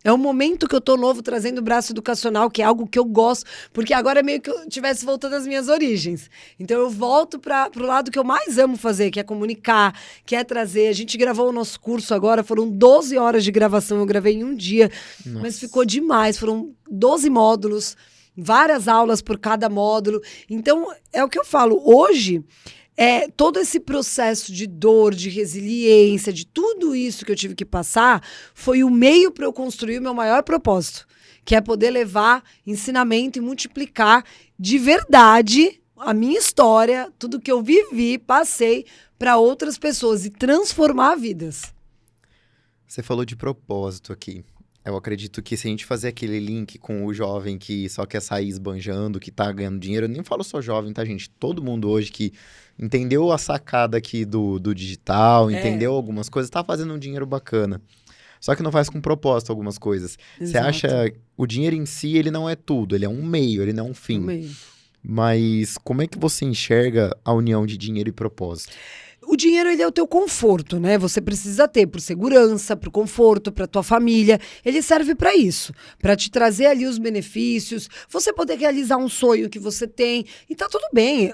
É um momento que eu tô novo trazendo o braço educacional, que é algo que eu gosto, porque agora é meio que eu estivesse voltando às minhas origens. Então eu volto pro lado que eu mais amo fazer, que é comunicar, que é trazer. A gente gravou o nosso curso agora, foram 12 horas de gravação, eu gravei em um dia, mas ficou demais, foram 12 módulos, várias aulas por cada módulo. Então, é o que eu falo, hoje... todo esse processo de dor, de resiliência, de tudo isso que eu tive que passar, foi o meio para eu construir o meu maior propósito, que é poder levar ensinamento e multiplicar de verdade a minha história, tudo que eu vivi, passei para outras pessoas e transformar vidas. Você falou de propósito aqui. Eu acredito que se a gente fazer aquele link com o jovem que só quer sair esbanjando, que tá ganhando dinheiro, eu nem falo só jovem, tá, gente? Todo mundo hoje que entendeu a sacada aqui do digital, entendeu algumas coisas, tá fazendo um dinheiro bacana. Só que não faz com propósito algumas coisas. Você acha, o dinheiro em si, ele não é tudo, ele é um meio, ele não é um fim. Mas como é que você enxerga a união de dinheiro e propósito? O dinheiro, ele é o teu conforto, né? Você precisa ter por segurança, por conforto, para tua família. Ele serve para isso, para te trazer ali os benefícios, você poder realizar um sonho que você tem. E tá tudo bem,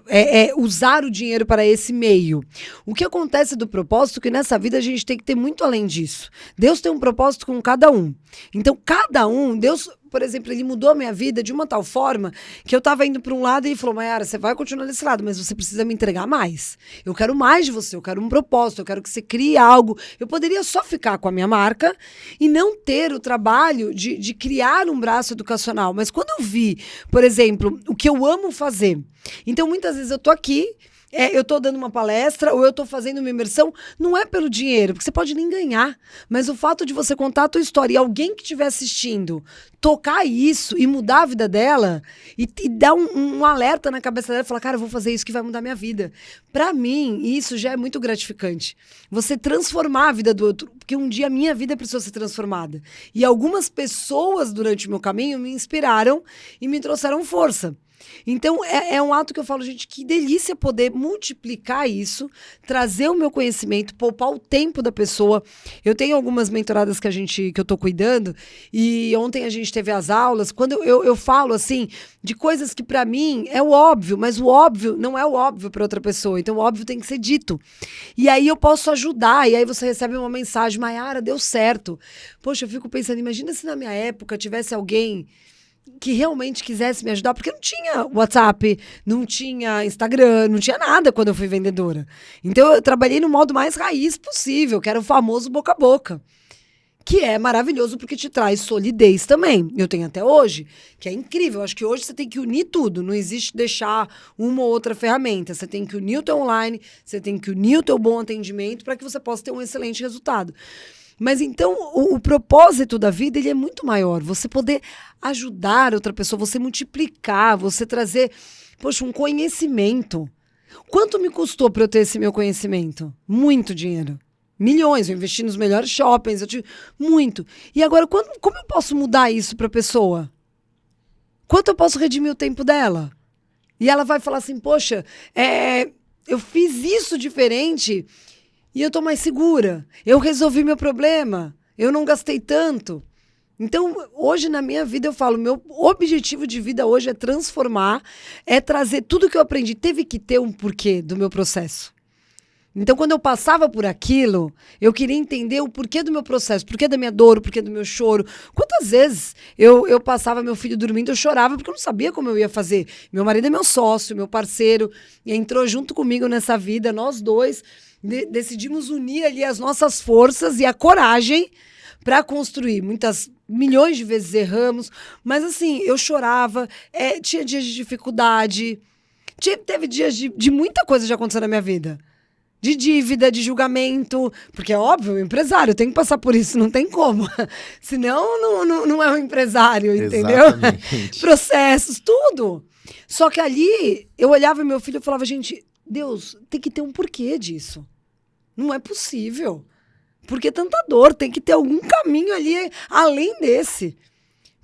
usar o dinheiro para esse meio. O que acontece do propósito é que nessa vida a gente tem que ter muito além disso. Deus tem um propósito com cada um. Então, cada um, Deus... Por exemplo, ele mudou a minha vida de uma tal forma que eu tava indo para um lado e ele falou, Mayara, você vai continuar desse lado, mas você precisa me entregar mais. Eu quero mais de você, eu quero um propósito, eu quero que você crie algo. Eu poderia só ficar com a minha marca e não ter o trabalho de criar um braço educacional. Mas quando eu vi, por exemplo, o que eu amo fazer, então muitas vezes eu tô aqui, eu tô dando uma palestra ou eu tô fazendo uma imersão, não é pelo dinheiro, porque você pode nem ganhar, mas o fato de você contar a tua história e alguém que estiver assistindo tocar isso e mudar a vida dela e dar um alerta na cabeça dela e falar, cara, eu vou fazer isso que vai mudar minha vida. Pra mim, isso já é muito gratificante. Você transformar a vida do outro, porque um dia a minha vida precisou ser transformada. E algumas pessoas durante o meu caminho me inspiraram e me trouxeram força. Então, é um ato que eu falo, gente, que delícia poder multiplicar isso, trazer o meu conhecimento, poupar o tempo da pessoa. Eu tenho algumas mentoradas que eu tô cuidando, e ontem a gente teve as aulas, quando eu falo, assim, de coisas que pra mim é o óbvio, mas o óbvio não é o óbvio pra outra pessoa, então o óbvio tem que ser dito. E aí eu posso ajudar, e aí você recebe uma mensagem, Mayara, deu certo. Poxa, eu fico pensando, imagina se na minha época tivesse alguém que realmente quisesse me ajudar, porque não tinha WhatsApp, não tinha Instagram, não tinha nada quando eu fui vendedora. Então eu trabalhei no modo mais raiz possível, que era o famoso boca a boca, que é maravilhoso porque te traz solidez também. Eu tenho até hoje, que é incrível. Acho que hoje você tem que unir tudo, não existe deixar uma ou outra ferramenta. Você tem que unir o teu online, você tem que unir o teu bom atendimento para que você possa ter um excelente resultado. Mas então, o propósito da vida, ele é muito maior. Você poder ajudar outra pessoa, você multiplicar, você trazer, poxa, um conhecimento. Quanto me custou para eu ter esse meu conhecimento? Muito dinheiro. Milhões, eu investi nos melhores shoppings, muito. E agora, como eu posso mudar isso para a pessoa? Quanto eu posso redimir o tempo dela? E ela vai falar assim, poxa, eu fiz isso diferente... E eu tô mais segura. Eu resolvi meu problema. Eu não gastei tanto. Então, hoje na minha vida eu falo, meu objetivo de vida hoje é transformar, é trazer tudo que eu aprendi. Teve que ter um porquê do meu processo. Então, quando eu passava por aquilo, eu queria entender o porquê do meu processo, o porquê da minha dor, o porquê do meu choro. Quantas vezes eu passava meu filho dormindo, eu chorava porque eu não sabia como eu ia fazer. Meu marido é meu sócio, meu parceiro, e entrou junto comigo nessa vida, nós dois decidimos unir ali as nossas forças e a coragem para construir. Milhões de vezes erramos, mas assim, eu chorava, tinha dias de dificuldade, teve dias de muita coisa já acontecendo na minha vida. De dívida, de julgamento, porque é óbvio, o empresário tem que passar por isso, não tem como. Senão não é um empresário, entendeu? Exatamente. Processos, tudo. Só que ali, eu olhava meu filho e falava, gente, Deus, tem que ter um porquê disso. Não é possível. Porque tanta dor, tem que ter algum caminho ali além desse.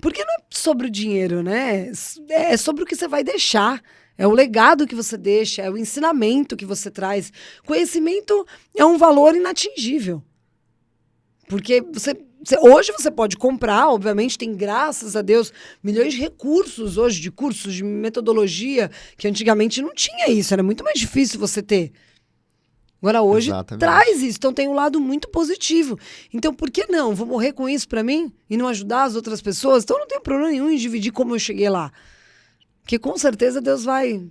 Porque não é sobre o dinheiro, né? É sobre o que você vai deixar. É o legado que você deixa, é o ensinamento que você traz. Conhecimento é um valor inatingível. Porque você Hoje você pode comprar, obviamente, tem, graças a Deus, milhões de recursos hoje, de cursos, de metodologia, que antigamente não tinha isso, era muito mais difícil você ter. Agora hoje traz isso, então tem um lado muito positivo. Então por que não? Vou morrer com isso pra mim e não ajudar as outras pessoas? Então não tem problema nenhum em dividir como eu cheguei lá. Porque com certeza Deus vai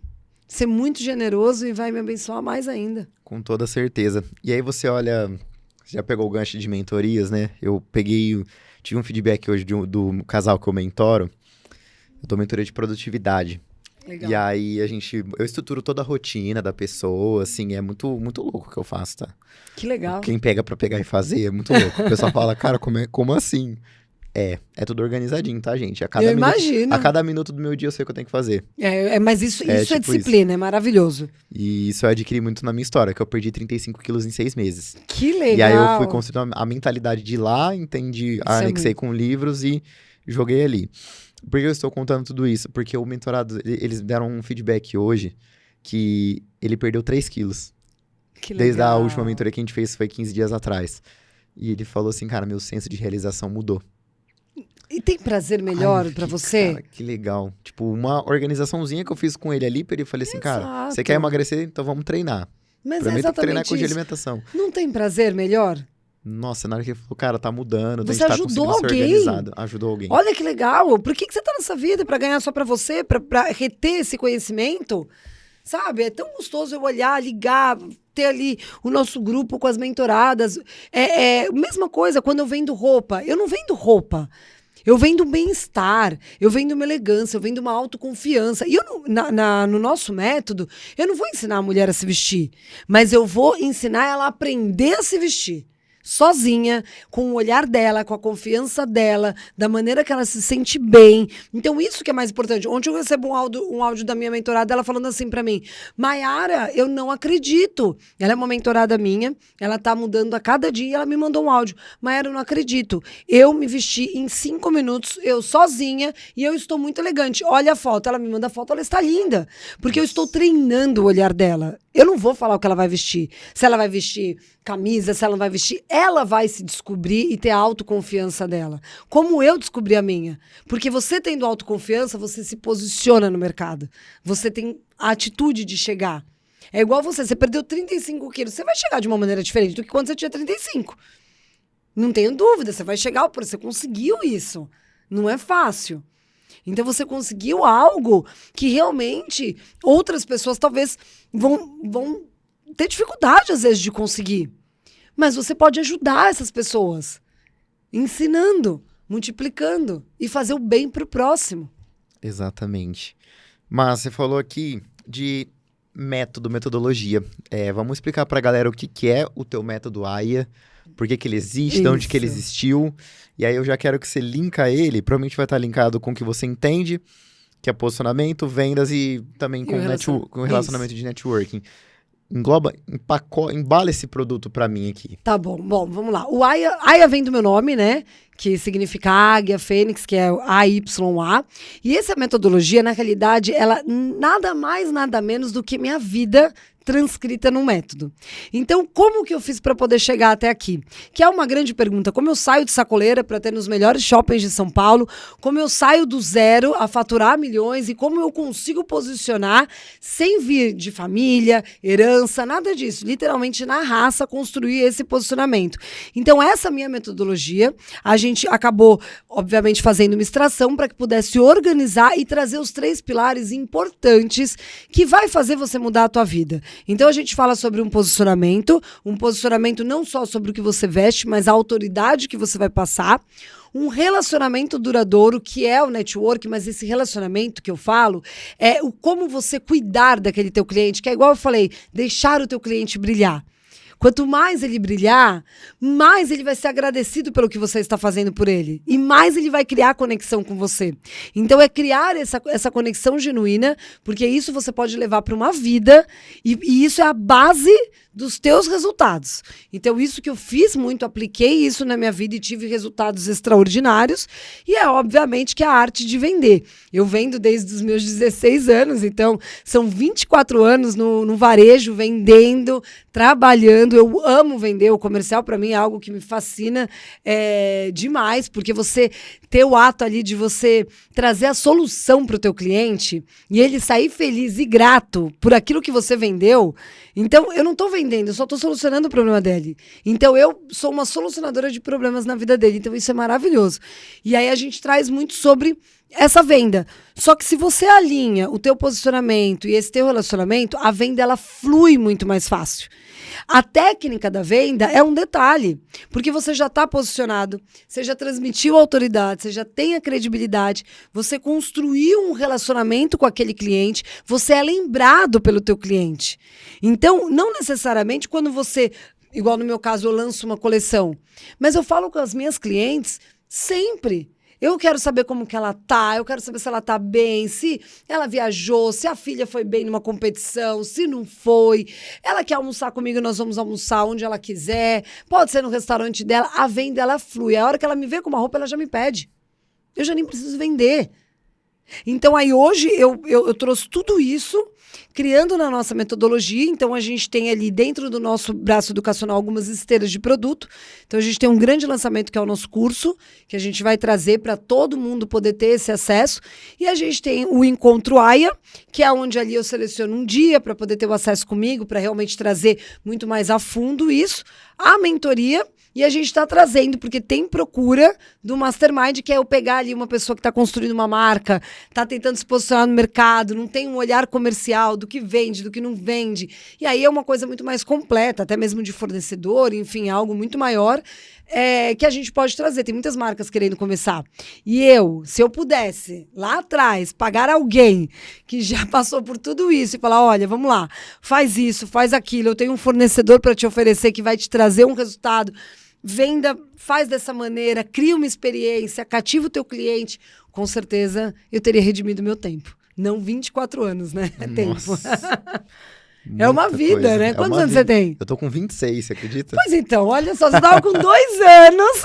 ser muito generoso e vai me abençoar mais ainda. Com toda certeza. E aí você olha, já pegou o gancho de mentorias, né? Tive um feedback hoje do casal que eu mentoro. Eu dou mentoria de produtividade. Legal. E aí eu estruturo toda a rotina da pessoa, assim, é muito, muito louco o que eu faço, tá? Que legal. Quem pega pra pegar e fazer é muito louco. O pessoal fala, cara, como assim? É tudo organizadinho, tá, gente? Eu imagino. A cada minuto do meu dia eu sei o que eu tenho que fazer. Mas isso é tipo disciplina, é maravilhoso. E isso eu adquiri muito na minha história, que eu perdi 35 quilos em 6 meses. Que legal. E aí eu fui construindo a mentalidade de ir lá, entendi, anexei com livros e joguei ali. Por que eu estou contando tudo isso? Porque o mentorado, eles deram um feedback hoje que ele perdeu 3 quilos. Que legal. Desde a última mentoria que a gente fez, foi 15 dias atrás. E ele falou assim, cara, meu senso de realização mudou. E tem prazer melhor pra você? Cara, que legal. Tipo, uma organizaçãozinha que eu fiz com ele ali, eu falei assim, cara, você quer emagrecer? Então vamos treinar. Mas pra mim tem que treinar com isso. de alimentação. Não tem prazer melhor? Nossa, na hora que ele falou, cara, tá mudando, você a gente ajudou tá conseguindo ser organizado. Ajudou alguém. Olha que legal. Por que você tá nessa vida? Pra ganhar só pra você? Pra reter esse conhecimento? Sabe? É tão gostoso eu olhar, ligar, ter ali o nosso grupo com as mentoradas. Mesma coisa quando eu vendo roupa. Eu não vendo roupa. Eu vendo bem-estar, eu vendo uma elegância, eu vendo uma autoconfiança. E no nosso método, eu não vou ensinar a mulher a se vestir, mas eu vou ensinar ela a aprender a se vestir. Sozinha, com o olhar dela, com a confiança dela, da maneira que ela se sente bem. Então, isso que é mais importante. Ontem eu recebo um áudio da minha mentorada, ela falando assim pra mim, Mayara, eu não acredito. Ela é uma mentorada minha, ela tá mudando a cada dia e ela me mandou um áudio. Mayara, eu não acredito. Eu me vesti em 5 minutos, eu sozinha, e eu estou muito elegante. Olha a foto, ela me manda a foto, ela está linda. Porque eu estou treinando o olhar dela. Eu não vou falar o que ela vai vestir. Se ela vai vestir camisa, se ela não vai vestir, ela vai se descobrir e ter a autoconfiança dela. Como eu descobri a minha. Porque você tendo autoconfiança, você se posiciona no mercado. Você tem a atitude de chegar. É igual você perdeu 35 quilos, você vai chegar de uma maneira diferente do que quando você tinha 35. Não tenho dúvida, você vai chegar, você conseguiu isso. Não é fácil. Então você conseguiu algo que realmente outras pessoas talvez vão ter dificuldade às vezes de conseguir. Mas você pode ajudar essas pessoas, ensinando, multiplicando e fazer o bem pro próximo. Exatamente. Mas você falou aqui de metodologia. Vamos explicar pra galera o que é o teu método AIA, por que ele existe, de onde que ele existiu. E aí eu já quero que você linka ele, provavelmente vai estar linkado com o que você entende, que é posicionamento, vendas e também com o relacionamento de networking. Embala esse produto pra mim aqui. Tá bom, vamos lá. O AIA vem do meu nome, né? Que significa Águia Fênix, que é AYA. E essa metodologia, na realidade, ela nada mais, nada menos do que minha vida transcrita num método. Então, como que eu fiz para poder chegar até aqui? Que é uma grande pergunta. Como eu saio de sacoleira para ter nos melhores shoppings de São Paulo? Como eu saio do zero a faturar milhões? E como eu consigo posicionar sem vir de família, herança, nada disso. Literalmente na raça construir esse posicionamento. Então, essa minha metodologia, a gente acabou, obviamente, fazendo uma extração para que pudesse organizar e trazer os 3 pilares importantes que vai fazer você mudar a tua vida. Então a gente fala sobre um posicionamento não só sobre o que você veste, mas a autoridade que você vai passar, um relacionamento duradouro, que é o network, mas esse relacionamento que eu falo é o como você cuidar daquele teu cliente, que é igual eu falei, deixar o teu cliente brilhar. Quanto mais ele brilhar, mais ele vai ser agradecido pelo que você está fazendo por ele. E mais ele vai criar conexão com você. Então é criar essa conexão genuína, porque isso você pode levar para uma vida e isso é a base dos teus resultados. Então isso que eu fiz muito, apliquei isso na minha vida e tive resultados extraordinários. E é obviamente que é a arte de vender. Eu vendo desde os meus 16 anos, então são 24 anos no varejo, vendendo, trabalhando, trabalhando, eu amo vender, o comercial para mim é algo que me fascina demais, porque você ter o ato ali de você trazer a solução para o teu cliente e ele sair feliz e grato por aquilo que você vendeu. Então, eu não estou vendendo, eu só estou solucionando o problema dele. Então, eu sou uma solucionadora de problemas na vida dele. Então, isso é maravilhoso. E aí, a gente traz muito sobre essa venda. Só que se você alinha o teu posicionamento e esse teu relacionamento, a venda, ela flui muito mais fácil. A técnica da venda é um detalhe, porque você já está posicionado, você já transmitiu a autoridade, você já tem a credibilidade, você construiu um relacionamento com aquele cliente, você é lembrado pelo teu cliente. Então, não necessariamente quando você, igual no meu caso, eu lanço uma coleção, mas eu falo com as minhas clientes sempre. Eu quero saber como que ela tá, eu quero saber se ela tá bem, se ela viajou, se a filha foi bem numa competição, se não foi. Ela quer almoçar comigo, nós vamos almoçar onde ela quiser. Pode ser no restaurante dela, a venda ela flui. A hora que ela me vê com uma roupa, ela já me pede. Eu já nem preciso vender. Então aí hoje eu trouxe tudo isso, criando na nossa metodologia. Então a gente tem ali dentro do nosso braço educacional algumas esteiras de produto. Então a gente tem um grande lançamento que é o nosso curso, que a gente vai trazer para todo mundo poder ter esse acesso. E a gente tem o Encontro AIA, que é onde ali eu seleciono um dia para poder ter o acesso comigo, para realmente trazer muito mais a fundo isso. A mentoria. E a gente está trazendo, porque tem procura do Mastermind, que é eu pegar ali uma pessoa que está construindo uma marca, está tentando se posicionar no mercado, não tem um olhar comercial do que vende, do que não vende. E aí é uma coisa muito mais completa, até mesmo de fornecedor, enfim, algo muito maior que a gente pode trazer. Tem muitas marcas querendo começar. E se eu pudesse, lá atrás, pagar alguém que já passou por tudo isso e falar, olha, vamos lá, faz isso, faz aquilo, eu tenho um fornecedor para te oferecer que vai te trazer um resultado. Venda, faz dessa maneira, cria uma experiência, cativa o teu cliente. Com certeza, eu teria redimido meu tempo. Não 24 anos, né? É tempo. É uma vida, coisa, né? Quantos anos você tem? Eu tô com 26, você acredita? Pois então, olha só, você tava com 2 anos.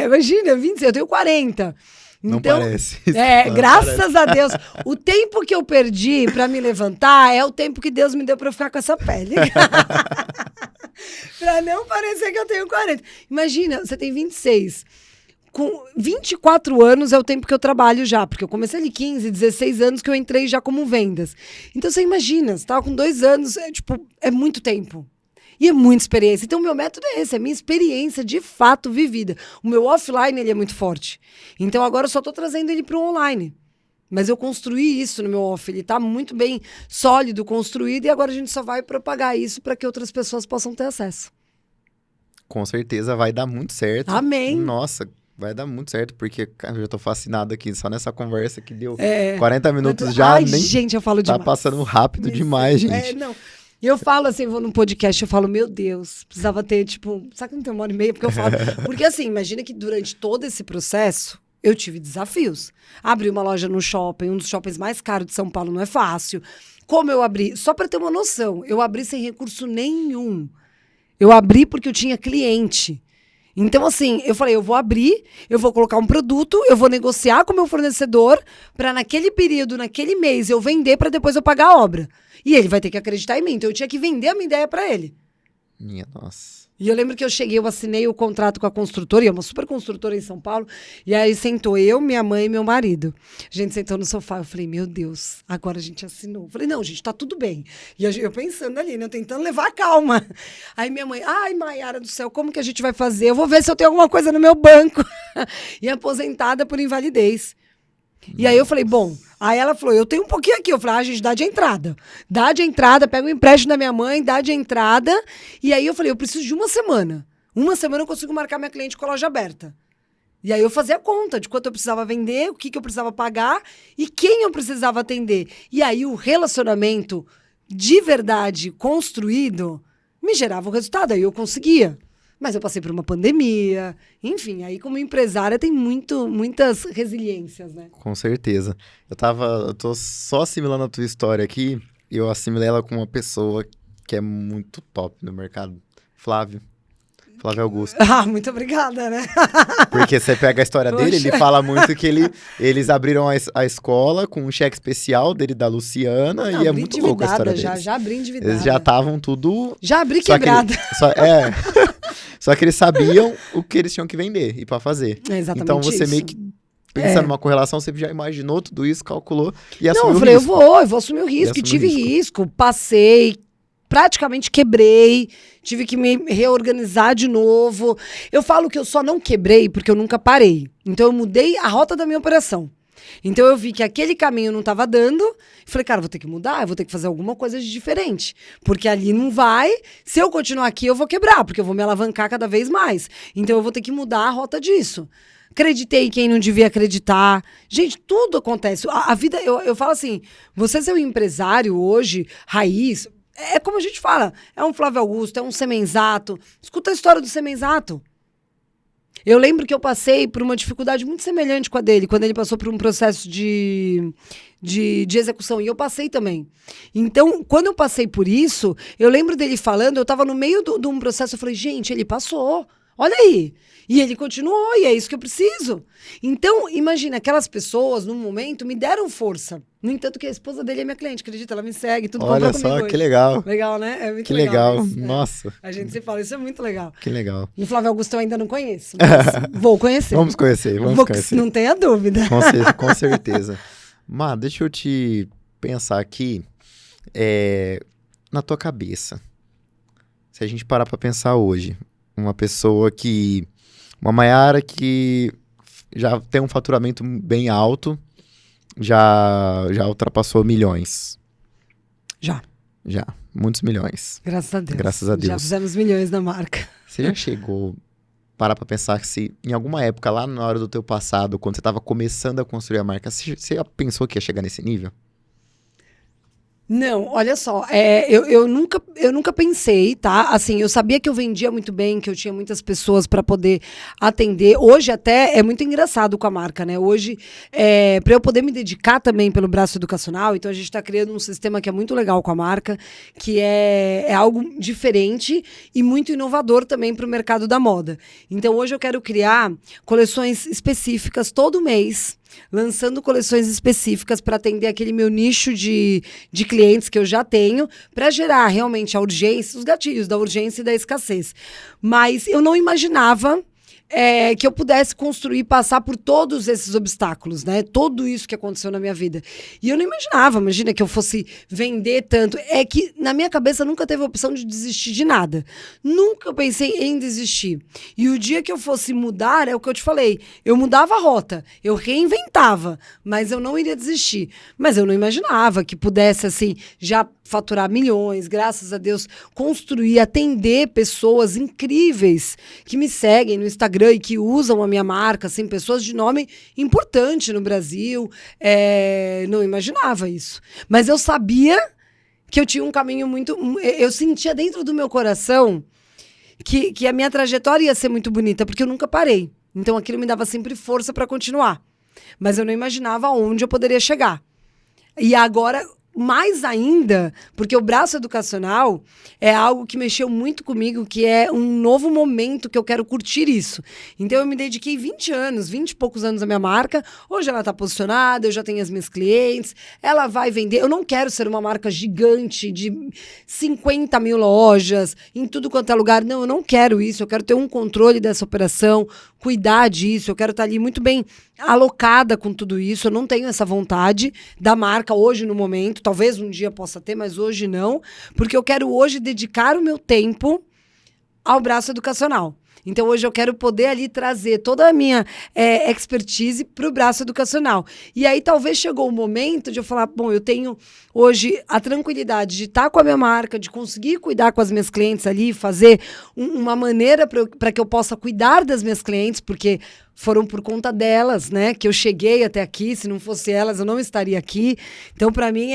Imagina, 26, eu tenho 40. Não então, parece. Graças parece. a Deus. O tempo que eu perdi para me levantar é o tempo que Deus me deu para eu ficar com essa pele. Para não parecer que eu tenho 40. Imagina, você tem 26. Com 24 anos é o tempo que eu trabalho já, porque eu comecei ali 15, 16 anos que eu entrei já como vendas. Então você imagina, você estava com 2 anos, é muito tempo. E é muita experiência. Então, o meu método é esse, é minha experiência de fato vivida. O meu offline, ele é muito forte. Então, agora eu só estou trazendo ele para o online. Mas eu construí isso no meu off, ele está muito bem sólido, construído, e agora a gente só vai propagar isso para que outras pessoas possam ter acesso. Com certeza vai dar muito certo. Amém. Nossa, vai dar muito certo, porque cara, eu já tô fascinado aqui, só nessa conversa que deu 40 minutos já. Ai, gente, eu falo demais. Tá passando rápido demais, gente. Não. E eu falo assim, vou num podcast, eu falo, meu Deus, precisava ter, sabe que não tem 1h30? Porque eu falo. Porque assim, imagina que durante todo esse processo, eu tive desafios. Abrir uma loja no shopping, um dos shoppings mais caros de São Paulo, não é fácil. Como eu abri? Só para ter uma noção, eu abri sem recurso nenhum. Eu abri porque eu tinha cliente. Então, assim, eu falei, eu vou abrir, eu vou colocar um produto, eu vou negociar com o meu fornecedor para naquele período, naquele mês, eu vender para depois eu pagar a obra. E ele vai ter que acreditar em mim. Então, eu tinha que vender a minha ideia para ele. Minha nossa. E eu lembro que eu cheguei, eu assinei o contrato com a construtora, e é uma super construtora em São Paulo, e aí sentou eu, minha mãe e meu marido. A gente sentou no sofá, eu falei, meu Deus, agora a gente assinou. Eu falei, não, gente, tá tudo bem. E eu pensando ali, né, tentando levar a calma. Aí minha mãe, ai, Maiara do céu, como que a gente vai fazer? Eu vou ver se eu tenho alguma coisa no meu banco. E aposentada por invalidez. E aí eu falei, bom, aí ela falou, eu tenho um pouquinho aqui. Eu falei, gente, dá de entrada. Dá de entrada, pega o empréstimo da minha mãe, dá de entrada. E aí eu falei, eu preciso de 1 semana. 1 semana eu consigo marcar minha cliente com a loja aberta. E aí eu fazia a conta de quanto eu precisava vender, o que eu precisava pagar e quem eu precisava atender. E aí o relacionamento de verdade construído me gerava o resultado, aí eu conseguia. Mas eu passei por uma pandemia, enfim, aí como empresária tem muitas resiliências, né? Com certeza. Eu tô só assimilando a tua história aqui, e eu assimilei ela com uma pessoa que é muito top no mercado. Flávio Flávio Augusto. Ah, muito obrigada, né? Porque você pega a história dele, ele fala muito que eles abriram a escola com um cheque especial dele da Luciana, Não, e é muito louco a história deles. Já abri endividada. Eles já estavam tudo... Já abri quebrada. Só que eles sabiam o que eles tinham que vender e para fazer. É exatamente então você isso. meio que pensa numa correlação, você já imaginou tudo isso, calculou e assumiu o risco. Não, eu falei, eu vou assumir o risco. E tive risco, passei, praticamente quebrei, tive que me reorganizar de novo. Eu falo que eu só não quebrei porque eu nunca parei. Então eu mudei a rota da minha operação. Então eu vi que aquele caminho não estava dando, e falei, cara, vou ter que mudar, eu vou ter que fazer alguma coisa de diferente, porque ali não vai, se eu continuar aqui eu vou quebrar, porque eu vou me alavancar cada vez mais. Então eu vou ter que mudar a rota disso. Acreditei em quem não devia acreditar. Gente, tudo acontece. A vida, eu falo assim, você ser um empresário hoje, raiz, é como a gente fala, é um Flávio Augusto, é um Semenzato. Escuta a história do Semenzato. Eu lembro que eu passei por uma dificuldade muito semelhante com a dele, quando ele passou por um processo de execução, e eu passei também. Então, quando eu passei por isso, eu lembro dele falando, eu estava no meio de um processo, eu falei, gente, ele passou, olha aí. E ele continuou, e é isso que eu preciso. Então, imagina, aquelas pessoas, num momento, me deram força. No entanto, que a esposa dele é minha cliente, acredita? Ela me segue, tudo Olha só, que legal. Legal, né? É muito que legal. Isso, Nossa. A gente se fala, isso é muito legal. Que legal. E o Flávio Augusto eu ainda não conheço, mas vou conhecer. Vamos conhecer. Não tenha dúvida. Com certeza. Má, deixa eu te pensar aqui, na tua cabeça. Se a gente parar pra pensar hoje, uma Maiara que já tem um faturamento bem alto, já ultrapassou milhões. Já, muitos milhões. Graças a Deus. Graças a Deus. Já fizemos milhões na marca. Você já chegou, parar pra pensar se em alguma época, lá na hora do teu passado, quando você tava começando a construir a marca, você já pensou que ia chegar nesse nível? Não, olha só, eu nunca pensei, tá? Assim, eu sabia que eu vendia muito bem, que eu tinha muitas pessoas para poder atender. Hoje até é muito engraçado com a marca, né? Hoje, para eu poder me dedicar também pelo braço educacional, então a gente está criando um sistema que é muito legal com a marca, que é algo diferente e muito inovador também para o mercado da moda. Então hoje eu quero criar coleções específicas todo mês, lançando coleções específicas para atender aquele meu nicho de clientes que eu já tenho, para gerar realmente a urgência, os gatilhos da urgência e da escassez. Mas eu não imaginava que eu pudesse construir e passar por todos esses obstáculos, né? Tudo isso que aconteceu na minha vida. E eu não imaginava, imagina que eu fosse vender tanto. É que na minha cabeça nunca teve a opção de desistir de nada. Nunca pensei em desistir. E o dia que eu fosse mudar, é o que eu te falei, eu mudava a rota, eu reinventava, mas eu não iria desistir. Mas eu não imaginava que pudesse, assim, já faturar milhões, graças a Deus, construir, atender pessoas incríveis que me seguem no Instagram e que usam a minha marca, assim, pessoas de nome importante no Brasil. Não imaginava isso. Mas eu sabia que eu tinha um caminho muito... Eu sentia dentro do meu coração que a minha trajetória ia ser muito bonita, porque eu nunca parei. Então aquilo me dava sempre força para continuar. Mas eu não imaginava onde eu poderia chegar. E agora... Mais ainda, porque o braço educacional é algo que mexeu muito comigo, que é um novo momento que eu quero curtir isso. Então eu me dediquei 20 e poucos anos à minha marca. Hoje ela está posicionada, eu já tenho as minhas clientes, ela vai vender. Eu não quero ser uma marca gigante de 50 mil lojas, em tudo quanto é lugar. Não, eu não quero isso. Eu quero ter um controle dessa operação, cuidar disso. Eu quero estar ali muito bem alocada com tudo isso. Eu não tenho essa vontade da marca hoje, no momento. Talvez um dia possa ter, mas hoje não. Porque eu quero hoje dedicar o meu tempo ao braço educacional. Então, hoje eu quero poder ali trazer toda a minha expertise para o braço educacional. E aí, talvez chegou o momento de eu falar, bom, eu tenho hoje a tranquilidade de estar com a minha marca, de conseguir cuidar com as minhas clientes ali, fazer uma maneira para que eu possa cuidar das minhas clientes, porque foram por conta delas, né? Que eu cheguei até aqui. Se não fosse elas, eu não estaria aqui. Então, para mim,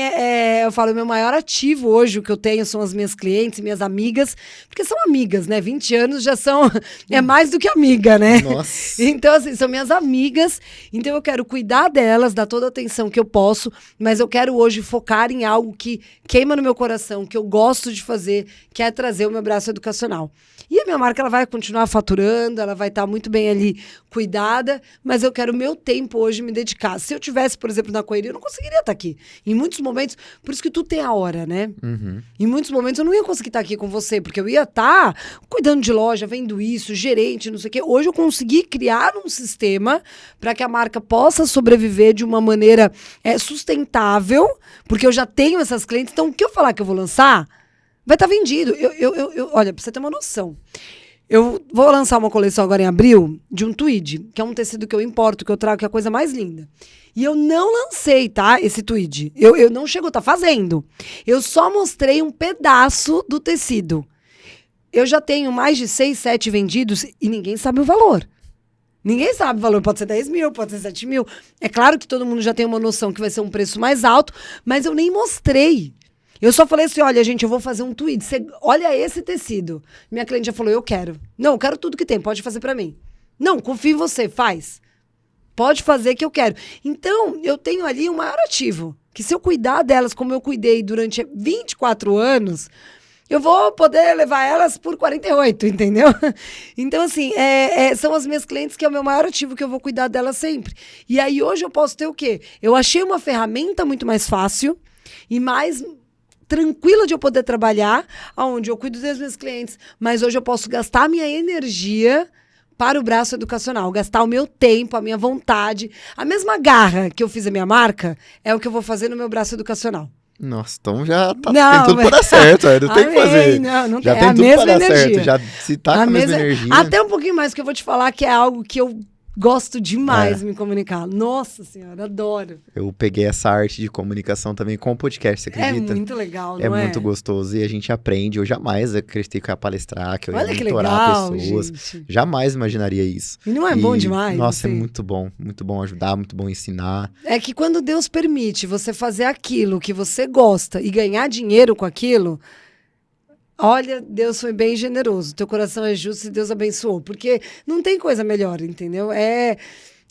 eu falo, o meu maior ativo hoje, o que eu tenho são as minhas clientes, minhas amigas, porque são amigas, né? 20 anos já são, é mais do que amiga, né? Nossa. Então, assim, são minhas amigas. Então, eu quero cuidar delas, dar toda a atenção que eu posso, mas eu quero hoje focar em algo que queima no meu coração, que eu gosto de fazer, que é trazer o meu braço educacional. E a minha marca, ela vai continuar faturando, ela vai estar muito bem ali cuidada, mas eu quero o meu tempo hoje me dedicar. Se eu tivesse, por exemplo, na correria, eu não conseguiria estar aqui. Em muitos momentos, por isso que tu tem a hora, né? Uhum. Em muitos momentos eu não ia conseguir estar aqui com você, porque eu ia estar cuidando de loja, vendo isso, gerente, não sei o quê. Hoje eu consegui criar um sistema para que a marca possa sobreviver de uma maneira sustentável, porque eu já tenho essas clientes. Então, o que eu falar que eu vou lançar, vai estar vendido. Olha, pra você ter uma noção. Eu vou lançar uma coleção agora em abril de um tweed, que é um tecido que eu importo, que eu trago, que é a coisa mais linda. E eu não lancei, tá? Esse tweed. Eu não chego a estar fazendo. Eu só mostrei um pedaço do tecido. Eu já tenho mais de 6, 7 vendidos e ninguém sabe o valor. Ninguém sabe o valor. Pode ser 10 mil, pode ser 7 mil. É claro que todo mundo já tem uma noção que vai ser um preço mais alto, mas eu nem mostrei. Eu só falei assim, olha, gente, eu vou fazer um tweet. Olha esse tecido. Minha cliente já falou, eu quero. Não, eu quero tudo que tem, pode fazer pra mim. Não, confio em você, faz. Pode fazer que eu quero. Então, eu tenho ali um maior ativo. Que se eu cuidar delas como eu cuidei durante 24 anos, eu vou poder levar elas por 48, entendeu? Então, assim, são as minhas clientes que é o meu maior ativo, que eu vou cuidar delas sempre. E aí, hoje eu posso ter o quê? Eu achei uma ferramenta muito mais fácil e mais tranquila de eu poder trabalhar, onde eu cuido das minhas clientes, mas hoje eu posso gastar a minha energia para o braço educacional, gastar o meu tempo, a minha vontade, a mesma garra que eu fiz a minha marca, é o que eu vou fazer no meu braço educacional. Nossa, então já tem tudo para dar certo, não tem o que fazer. Não já tem tudo para dar energia. certo, já se tá com a mesma energia. Até um pouquinho mais, que eu vou te falar que é algo que eu gosto demais de me comunicar. Nossa Senhora, adoro. Eu peguei essa arte de comunicação também com o podcast, você acredita? É muito legal, não é? É muito gostoso e a gente aprende. Eu jamais acreditei que eu ia palestrar, que eu ia Olha que mentorar legal, pessoas. gente. Jamais imaginaria isso. E não é bom demais? Nossa, assim? É muito bom ajudar, muito bom ensinar. É que quando Deus permite você fazer aquilo que você gosta e ganhar dinheiro com aquilo, olha, Deus foi bem generoso. Teu coração é justo e Deus abençoou. Porque não tem coisa melhor, entendeu? É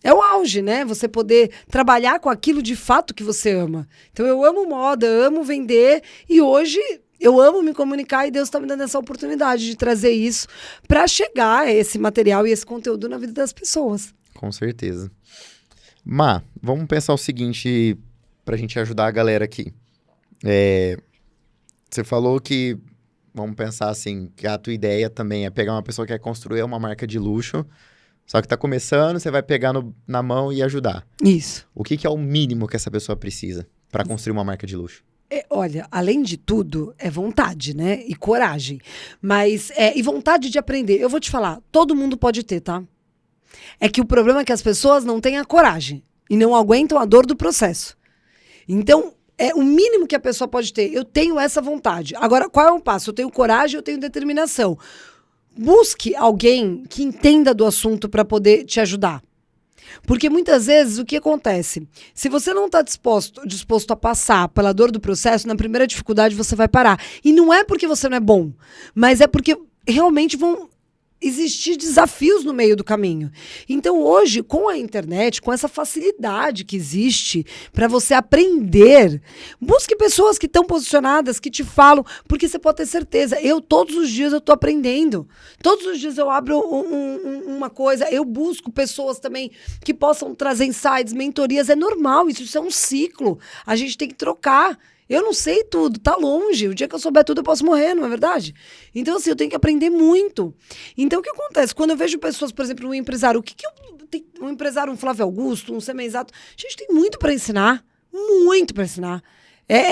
o auge, né? Você poder trabalhar com aquilo de fato que você ama. Então, eu amo moda, amo vender. E hoje, eu amo me comunicar e Deus está me dando essa oportunidade de trazer isso para chegar esse material e esse conteúdo na vida das pessoas. Com certeza. Má, vamos pensar o seguinte pra gente ajudar a galera aqui. Você falou que... Vamos pensar assim, que a tua ideia também é pegar uma pessoa que quer construir uma marca de luxo, só que tá começando, você vai pegar na mão e ajudar. Isso. O que é o mínimo que essa pessoa precisa para construir uma marca de luxo? Olha, além de tudo, é vontade, né? E coragem. Mas, e vontade de aprender. Eu vou te falar, todo mundo pode ter, tá? É que o problema é que as pessoas não têm a coragem e não aguentam a dor do processo. Então, é o mínimo que a pessoa pode ter. Eu tenho essa vontade. Agora, qual é o passo? Eu tenho coragem, eu tenho determinação. Busque alguém que entenda do assunto para poder te ajudar. Porque muitas vezes o que acontece? Se você não está disposto a passar pela dor do processo, na primeira dificuldade você vai parar. E não é porque você não é bom, mas é porque realmente vão existir desafios no meio do caminho. Então, hoje, com a internet, com essa facilidade que existe para você aprender, busque pessoas que estão posicionadas, que te falam, porque você pode ter certeza. Todos os dias, eu estou aprendendo. Todos os dias eu abro uma coisa, eu busco pessoas também que possam trazer insights, mentorias. É normal, isso é um ciclo. A gente tem que trocar. Eu não sei tudo, tá longe. O dia que eu souber tudo, eu posso morrer, não é verdade? Então, assim, eu tenho que aprender muito. Então, o que acontece? Quando eu vejo pessoas, por exemplo, um empresário, um empresário, um Flávio Augusto, um Semenzato, a gente tem muito para ensinar. Muito para ensinar.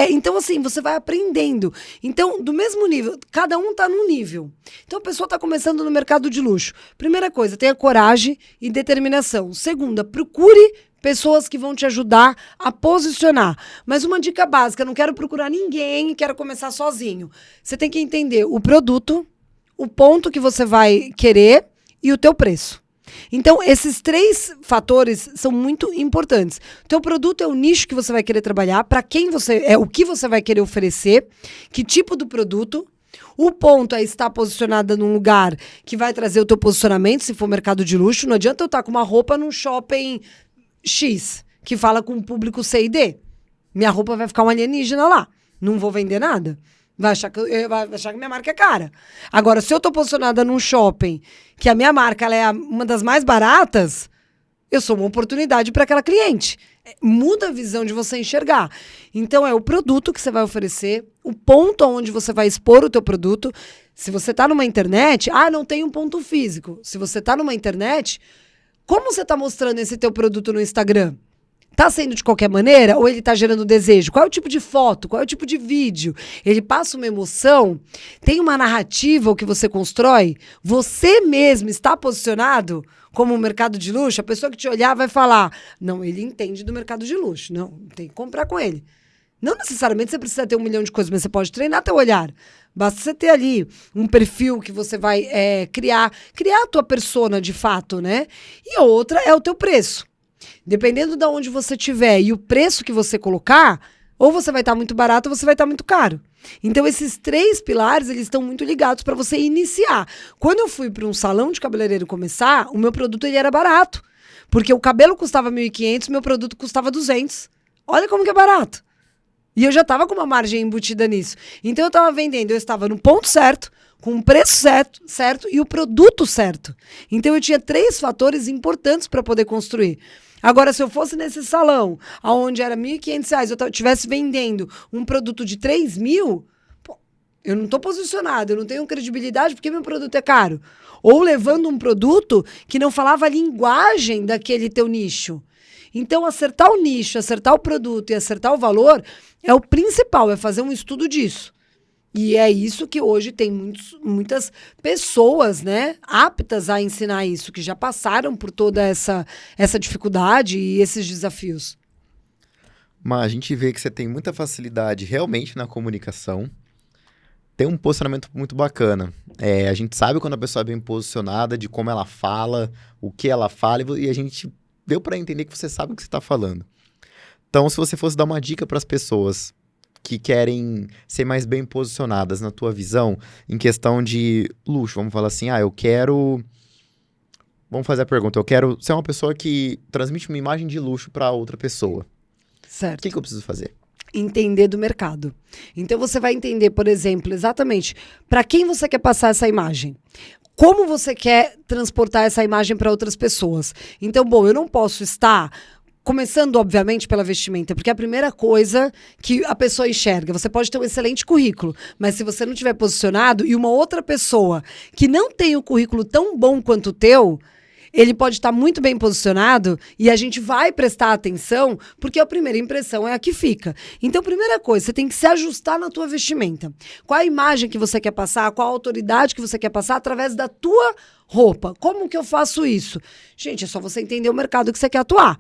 Então, assim, você vai aprendendo. Então, do mesmo nível, cada um tá num nível. Então, a pessoa tá começando no mercado de luxo. Primeira coisa, tenha coragem e determinação. Segunda, procure pessoas que vão te ajudar a posicionar. Mas uma dica básica, não quero procurar ninguém e quero começar sozinho. Você tem que entender o produto, o ponto que você vai querer e o teu preço. Então, esses 3 fatores são muito importantes. Teu produto é o nicho que você vai querer trabalhar, para quem você é, o que você vai querer oferecer, que tipo do produto. O ponto é estar posicionada num lugar que vai trazer o teu posicionamento, se for mercado de luxo. Não adianta eu estar com uma roupa num shopping X, que fala com o público C e D. Minha roupa vai ficar um alienígena lá. Não vou vender nada. Vai achar que minha marca é cara. Agora, se eu tô posicionada num shopping, que a minha marca ela é uma das mais baratas, eu sou uma oportunidade para aquela cliente. Muda a visão de você enxergar. Então, é o produto que você vai oferecer, o ponto onde você vai expor o teu produto. Se você tá numa internet, não tem um ponto físico. Se você tá numa internet, como você tá mostrando esse teu produto no Instagram? Tá sendo de qualquer maneira ou ele tá gerando desejo? Qual é o tipo de foto? Qual é o tipo de vídeo? Ele passa uma emoção? Tem uma narrativa o que você constrói? Você mesmo está posicionado como um mercado de luxo? A pessoa que te olhar vai falar, não, ele entende do mercado de luxo. Não, tem que comprar com ele. Não necessariamente você precisa ter 1 milhão de coisas, mas você pode treinar teu olhar. Basta você ter ali um perfil que você vai criar a tua persona de fato, né? E a outra é o teu preço. Dependendo de onde você estiver e o preço que você colocar, ou você vai estar muito barato ou você vai estar muito caro. Então, esses 3 pilares, eles estão muito ligados para você iniciar. Quando eu fui para um salão de cabeleireiro começar, o meu produto ele era barato. Porque o cabelo custava 1.500, meu produto custava 200. Olha como que é barato. E eu já estava com uma margem embutida nisso. Então, eu estava vendendo, eu estava no ponto certo, com o preço certo e o produto certo. Então, eu tinha 3 fatores importantes para poder construir. Agora, se eu fosse nesse salão, onde era R$1.500, eu estivesse vendendo um produto de 3.000, eu não estou posicionado, eu não tenho credibilidade porque meu produto é caro. Ou levando um produto que não falava a linguagem daquele teu nicho. Então, acertar o nicho, acertar o produto e acertar o valor é o principal, é fazer um estudo disso. E é isso que hoje tem muitas pessoas, né, aptas a ensinar isso, que já passaram por toda essa dificuldade e esses desafios. Mas a gente vê que você tem muita facilidade realmente na comunicação, tem um posicionamento muito bacana. A gente sabe quando a pessoa é bem posicionada, de como ela fala, o que ela fala, e a gente deu para entender que você sabe o que você está falando. Então, se você fosse dar uma dica para as pessoas que querem ser mais bem posicionadas na tua visão, em questão de luxo, vamos falar assim, vamos fazer a pergunta, eu quero ser uma pessoa que transmite uma imagem de luxo para outra pessoa. Certo. O que eu preciso fazer? Entender do mercado. Então, você vai entender, por exemplo, exatamente para quem você quer passar essa imagem. Como você quer transportar essa imagem para outras pessoas. Então, eu não posso estar... Começando, obviamente, pela vestimenta, porque é a primeira coisa que a pessoa enxerga. Você pode ter um excelente currículo, mas se você não tiver posicionado e uma outra pessoa que não tem o currículo tão bom quanto o teu, ele pode estar muito bem posicionado e a gente vai prestar atenção, porque a primeira impressão é a que fica. Então, primeira coisa, você tem que se ajustar na tua vestimenta. Qual a imagem que você quer passar, qual a autoridade que você quer passar através da tua roupa. Como que eu faço isso? Gente, é só você entender o mercado que você quer atuar.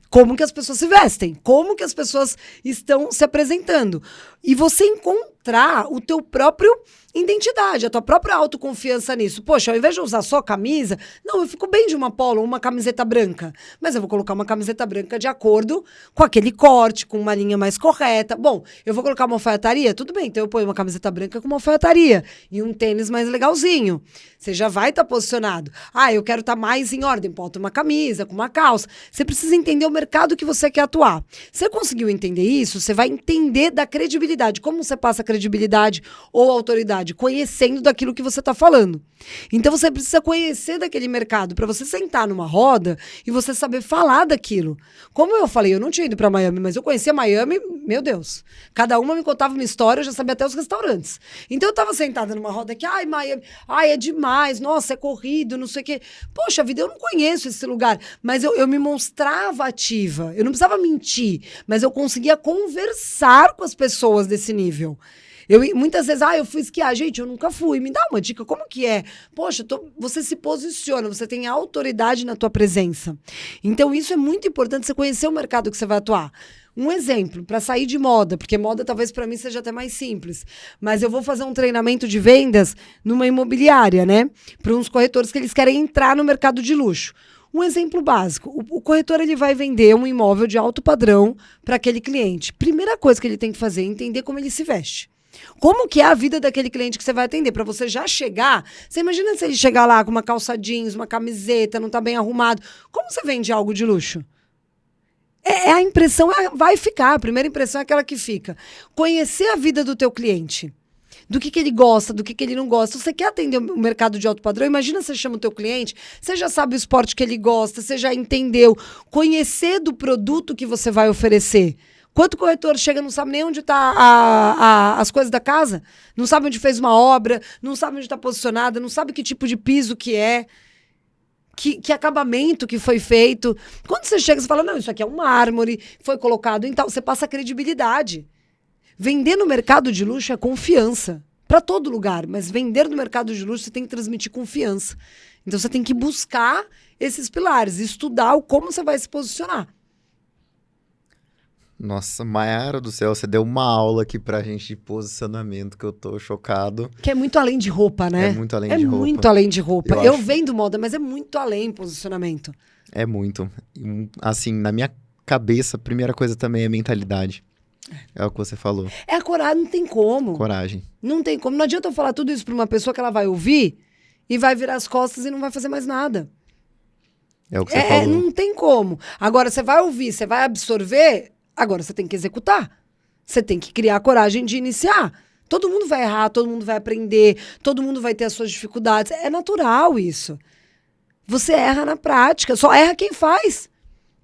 Como que as pessoas se vestem, como que as pessoas estão se apresentando. E você encontrar o teu próprio identidade, a tua própria autoconfiança nisso. Poxa, ao invés de usar só camisa, não, eu fico bem de uma polo ou uma camiseta branca, mas eu vou colocar uma camiseta branca de acordo com aquele corte, com uma linha mais correta. Bom, eu vou colocar uma alfaiataria? Tudo bem, então eu ponho uma camiseta branca com uma alfaiataria e um tênis mais legalzinho. Você já vai estar posicionado. Eu quero estar mais em ordem, bota uma camisa com uma calça. Você precisa entender o mercado que você quer atuar. Você conseguiu entender isso? Você vai entender da credibilidade. Como você passa credibilidade ou autoridade? Conhecendo daquilo que você está falando. Então você precisa conhecer daquele mercado para você sentar numa roda e você saber falar daquilo. Como eu falei, eu não tinha ido para Miami, mas eu conhecia Miami, meu Deus. Cada uma me contava uma história, eu já sabia até os restaurantes. Então eu estava sentada numa roda que, Miami, é demais, nossa, é corrido, não sei o quê. Poxa vida, eu não conheço esse lugar, mas eu me mostrava ativa. Eu não precisava mentir, mas eu conseguia conversar com as pessoas desse nível. Muitas vezes, eu fui esquiar. Gente, eu nunca fui. Me dá uma dica, como que é? Poxa, você se posiciona, você tem autoridade na tua presença. Então, isso é muito importante, você conhecer o mercado que você vai atuar. Um exemplo, para sair de moda, porque moda talvez para mim seja até mais simples, mas eu vou fazer um treinamento de vendas numa imobiliária, né? Para uns corretores que eles querem entrar no mercado de luxo. Um exemplo básico, o corretor ele vai vender um imóvel de alto padrão para aquele cliente. Primeira coisa que ele tem que fazer é entender como ele se veste. Como que é a vida daquele cliente que você vai atender? Para você já chegar, você imagina se ele chegar lá com uma calça jeans, uma camiseta, não tá bem arrumado. Como você vende algo de luxo? A impressão vai ficar, a primeira impressão é aquela que fica. Conhecer a vida do teu cliente. Do que ele gosta, do que ele não gosta. Você quer atender o mercado de alto padrão? Imagina você chama o teu cliente, você já sabe o esporte que ele gosta, você já entendeu. Conhecer do produto que você vai oferecer. Quanto corretor chega e não sabe nem onde está as coisas da casa? Não sabe onde fez uma obra, não sabe onde está posicionada, não sabe que tipo de piso que é, que acabamento que foi feito. Quando você chega, você fala, não, isso aqui é um mármore, foi colocado em tal. Você passa credibilidade. Vender no mercado de luxo é confiança. Para todo lugar, mas vender no mercado de luxo você tem que transmitir confiança. Então você tem que buscar esses pilares, estudar como você vai se posicionar. Nossa, Mayara do céu, você deu uma aula aqui pra gente de posicionamento que eu tô chocado. Que é muito além de roupa, né? É muito além de roupa. É muito além de roupa. Eu Eu acho. vendo moda, mas é muito além posicionamento. É muito. Assim, na minha cabeça, a primeira coisa também é mentalidade. É o que você falou. É a coragem, não tem como. Coragem. Não tem como. Não adianta eu falar tudo isso pra uma pessoa que ela vai ouvir e vai virar as costas e não vai fazer mais nada. É o que você falou. Não tem como. Agora, você vai ouvir, você vai absorver, agora você tem que executar. Você tem que criar a coragem de iniciar. Todo mundo vai errar, todo mundo vai aprender, todo mundo vai ter as suas dificuldades. É natural isso. Você erra na prática, só erra quem faz.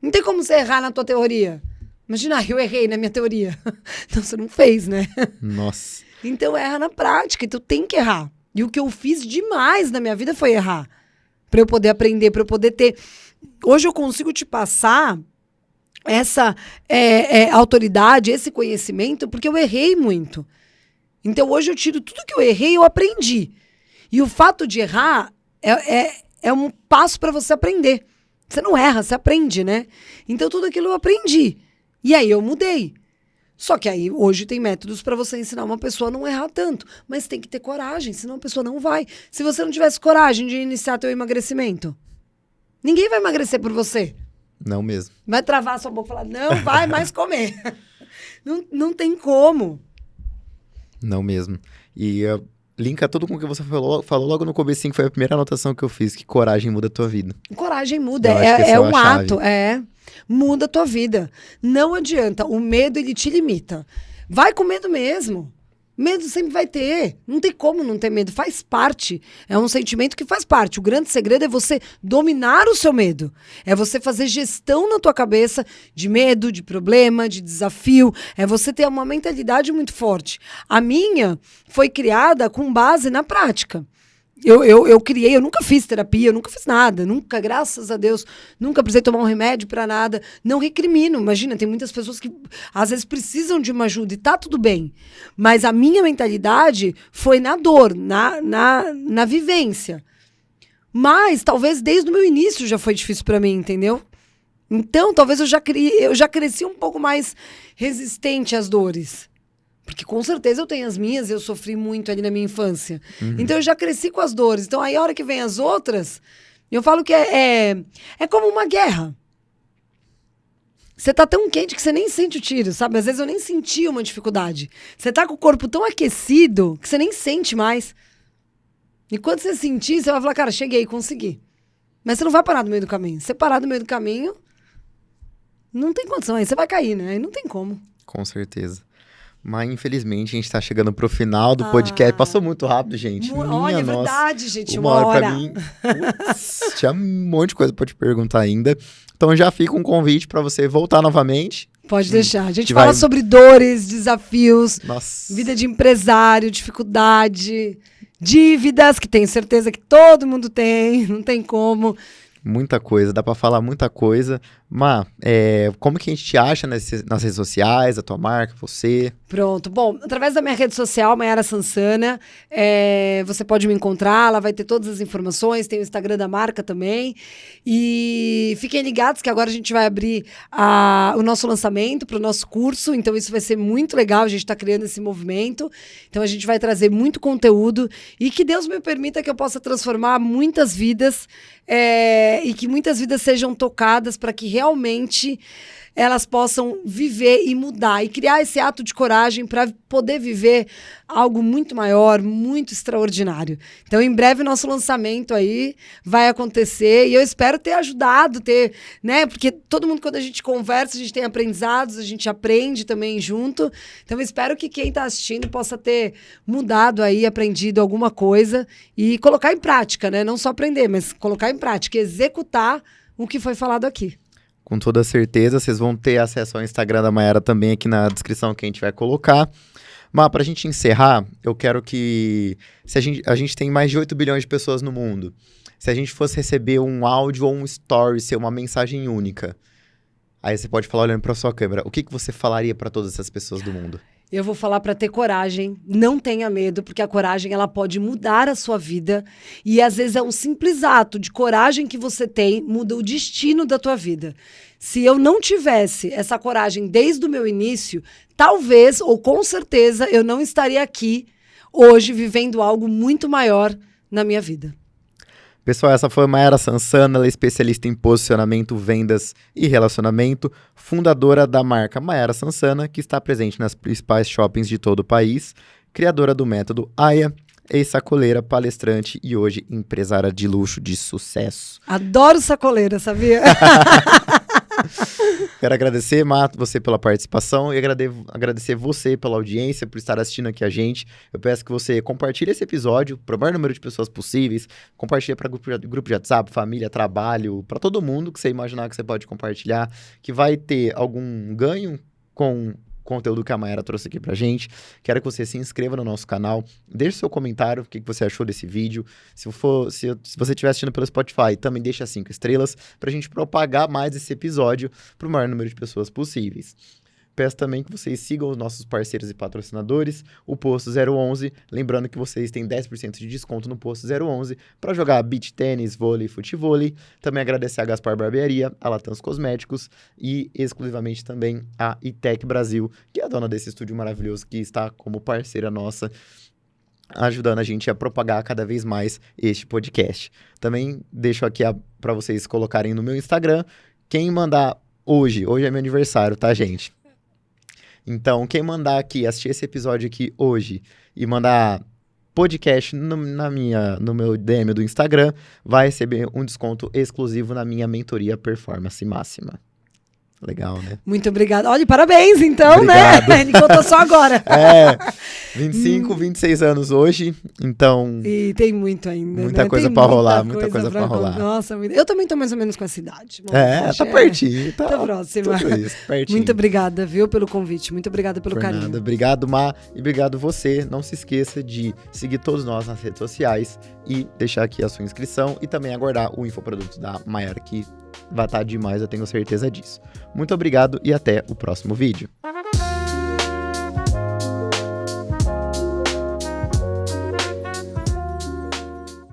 Não tem como você errar na tua teoria. Imagina, eu errei na minha teoria. Então, você não fez, né? Nossa. Então, erra na prática. Então, tem que errar. E o que eu fiz demais na minha vida foi errar. Para eu poder aprender, para eu poder ter... Hoje eu consigo te passar essa autoridade, esse conhecimento, porque eu errei muito. Então, hoje eu tiro tudo que eu errei e eu aprendi. E o fato de errar é um passo para você aprender. Você não erra, você aprende, né? Então, tudo aquilo eu aprendi. E aí eu mudei. Só que aí hoje tem métodos para você ensinar uma pessoa a não errar tanto. Mas tem que ter coragem, senão a pessoa não vai. Se você não tivesse coragem de iniciar teu emagrecimento, ninguém vai emagrecer por você. Não mesmo. Vai travar a sua boca e falar, não vai mais comer. Não tem como. Não mesmo. E linka tudo com o que você falou logo no comecinho, que foi a primeira anotação que eu fiz, que coragem muda a tua vida. Coragem muda, Eu acho que essa é um a chave. ato, muda a tua vida. Não adianta, o medo ele te limita. Vai com medo mesmo. Medo sempre vai ter. Não tem como não ter medo, faz parte. É um sentimento que faz parte. O grande segredo é você dominar o seu medo. É você fazer gestão na tua cabeça de medo, de problema, de desafio. É você ter uma mentalidade muito forte. A minha foi criada com base na prática. Eu criei, eu nunca fiz terapia, eu nunca fiz nada, nunca, graças a Deus, nunca precisei tomar um remédio pra nada, não recrimino, imagina, tem muitas pessoas que às vezes precisam de uma ajuda e tá tudo bem, mas a minha mentalidade foi na dor, na vivência, mas talvez desde o meu início já foi difícil pra mim, entendeu? Então talvez eu já cresci um pouco mais resistente às dores. Porque com certeza eu tenho as minhas, eu sofri muito ali na minha infância. Uhum. Então eu já cresci com as dores. Então aí a hora que vem as outras, eu falo que é como uma guerra. Você tá tão quente que você nem sente o tiro, sabe? Às vezes eu nem senti uma dificuldade. Você tá com o corpo tão aquecido que você nem sente mais. E quando você sentir, você vai falar, cara, cheguei, consegui. Mas você não vai parar no meio do caminho. Se você parar no meio do caminho, não tem condição. Aí você vai cair, né? Aí não tem como. Com certeza. Mas, infelizmente, a gente tá chegando pro final do podcast. Passou muito rápido, gente. Olha, é verdade, gente. Uma hora pra mim. Putz, tinha um monte de coisa pra te perguntar ainda. Então, já fica um convite pra você voltar novamente. Pode deixar. A gente vai... fala sobre dores, desafios, Nossa. Vida de empresário, dificuldade, dívidas, que tenho certeza que todo mundo tem, não tem como. Muita coisa, dá pra falar muita coisa. Má, como que a gente te acha nas redes sociais, a tua marca, você? Pronto. Bom, através da minha rede social, Mayara Sansana, você pode me encontrar, ela vai ter todas as informações, tem o Instagram da marca também. E fiquem ligados que agora a gente vai abrir o nosso lançamento para o nosso curso, então isso vai ser muito legal, a gente está criando esse movimento. Então a gente vai trazer muito conteúdo e que Deus me permita que eu possa transformar muitas vidas e que muitas vidas sejam tocadas para que realmente elas possam viver e mudar e criar esse ato de coragem para poder viver algo muito maior, muito extraordinário. Então, em breve, nosso lançamento aí vai acontecer e eu espero ter ajudado, né? Porque todo mundo, quando a gente conversa, a gente tem aprendizados, a gente aprende também junto. Então, eu espero que quem está assistindo possa ter mudado aí, aprendido alguma coisa e colocar em prática, né? Não só aprender, mas colocar em prática, executar o que foi falado aqui. Com toda certeza, vocês vão ter acesso ao Instagram da Mayara também aqui na descrição que a gente vai colocar. Mas pra gente encerrar, eu quero que... A gente tem mais de 8 bilhões de pessoas no mundo. Se a gente fosse receber um áudio ou um story, ser uma mensagem única, aí você pode falar olhando pra sua câmera, o que você falaria pra todas essas pessoas do mundo? Eu vou falar para ter coragem, não tenha medo, porque a coragem ela pode mudar a sua vida e às vezes é um simples ato de coragem que você tem, muda o destino da tua vida. Se eu não tivesse essa coragem desde o meu início, talvez ou com certeza eu não estaria aqui hoje vivendo algo muito maior na minha vida. Pessoal, essa foi a Mayara Sansana, ela é especialista em posicionamento, vendas e relacionamento, fundadora da marca Mayara Sansana, que está presente nas principais shoppings de todo o país, criadora do método AIA, ex-sacoleira, palestrante e hoje empresária de luxo de sucesso. Adoro sacoleira, sabia? Quero agradecer, Mato, você pela participação e agradecer você pela audiência, por estar assistindo aqui a gente. Eu peço que você compartilhe esse episódio para o maior número de pessoas possíveis, compartilhe para grupo de WhatsApp, família, trabalho, para todo mundo que você imaginar que você pode compartilhar, que vai ter algum ganho com o conteúdo que a Mayara trouxe aqui pra gente. Quero que você se inscreva no nosso canal, deixe seu comentário, o que você achou desse vídeo. Se você estiver assistindo pelo Spotify, também deixa 5 estrelas pra gente propagar mais esse episódio pro maior número de pessoas possíveis. Peço também que vocês sigam os nossos parceiros e patrocinadores, o Posto 011, lembrando que vocês têm 10% de desconto no Posto 011 para jogar beach tênis, vôlei, futevôlei. Também agradecer a Gaspar Barbearia, a Latans Cosméticos e exclusivamente também a ITEC Brasil, que é a dona desse estúdio maravilhoso que está como parceira nossa, ajudando a gente a propagar cada vez mais este podcast. Também deixo aqui para vocês colocarem no meu Instagram, quem mandar hoje é meu aniversário, tá, gente? Então, quem mandar aqui, assistir esse episódio aqui hoje e mandar podcast no meu DM do Instagram, vai receber um desconto exclusivo na minha mentoria Performance Máxima. Legal, né? Muito obrigada. Olha, parabéns, então, Obrigado. Né? Ele contou só agora. 25, 26 anos hoje, então... E tem muito ainda, muita né? coisa pra rolar, muita coisa pra rolar. Nossa, eu também tô mais ou menos com essa idade. Tá pertinho. Tá próxima. Tudo isso, pertinho. Muito obrigada, viu, pelo convite. Muito obrigada pelo carinho. Nada. Obrigado, Má, e obrigado você. Não se esqueça de seguir todos nós nas redes sociais e deixar aqui a sua inscrição e também aguardar o infoproduto da Mayara, que vai estar demais, eu tenho certeza disso. Muito obrigado e até o próximo vídeo.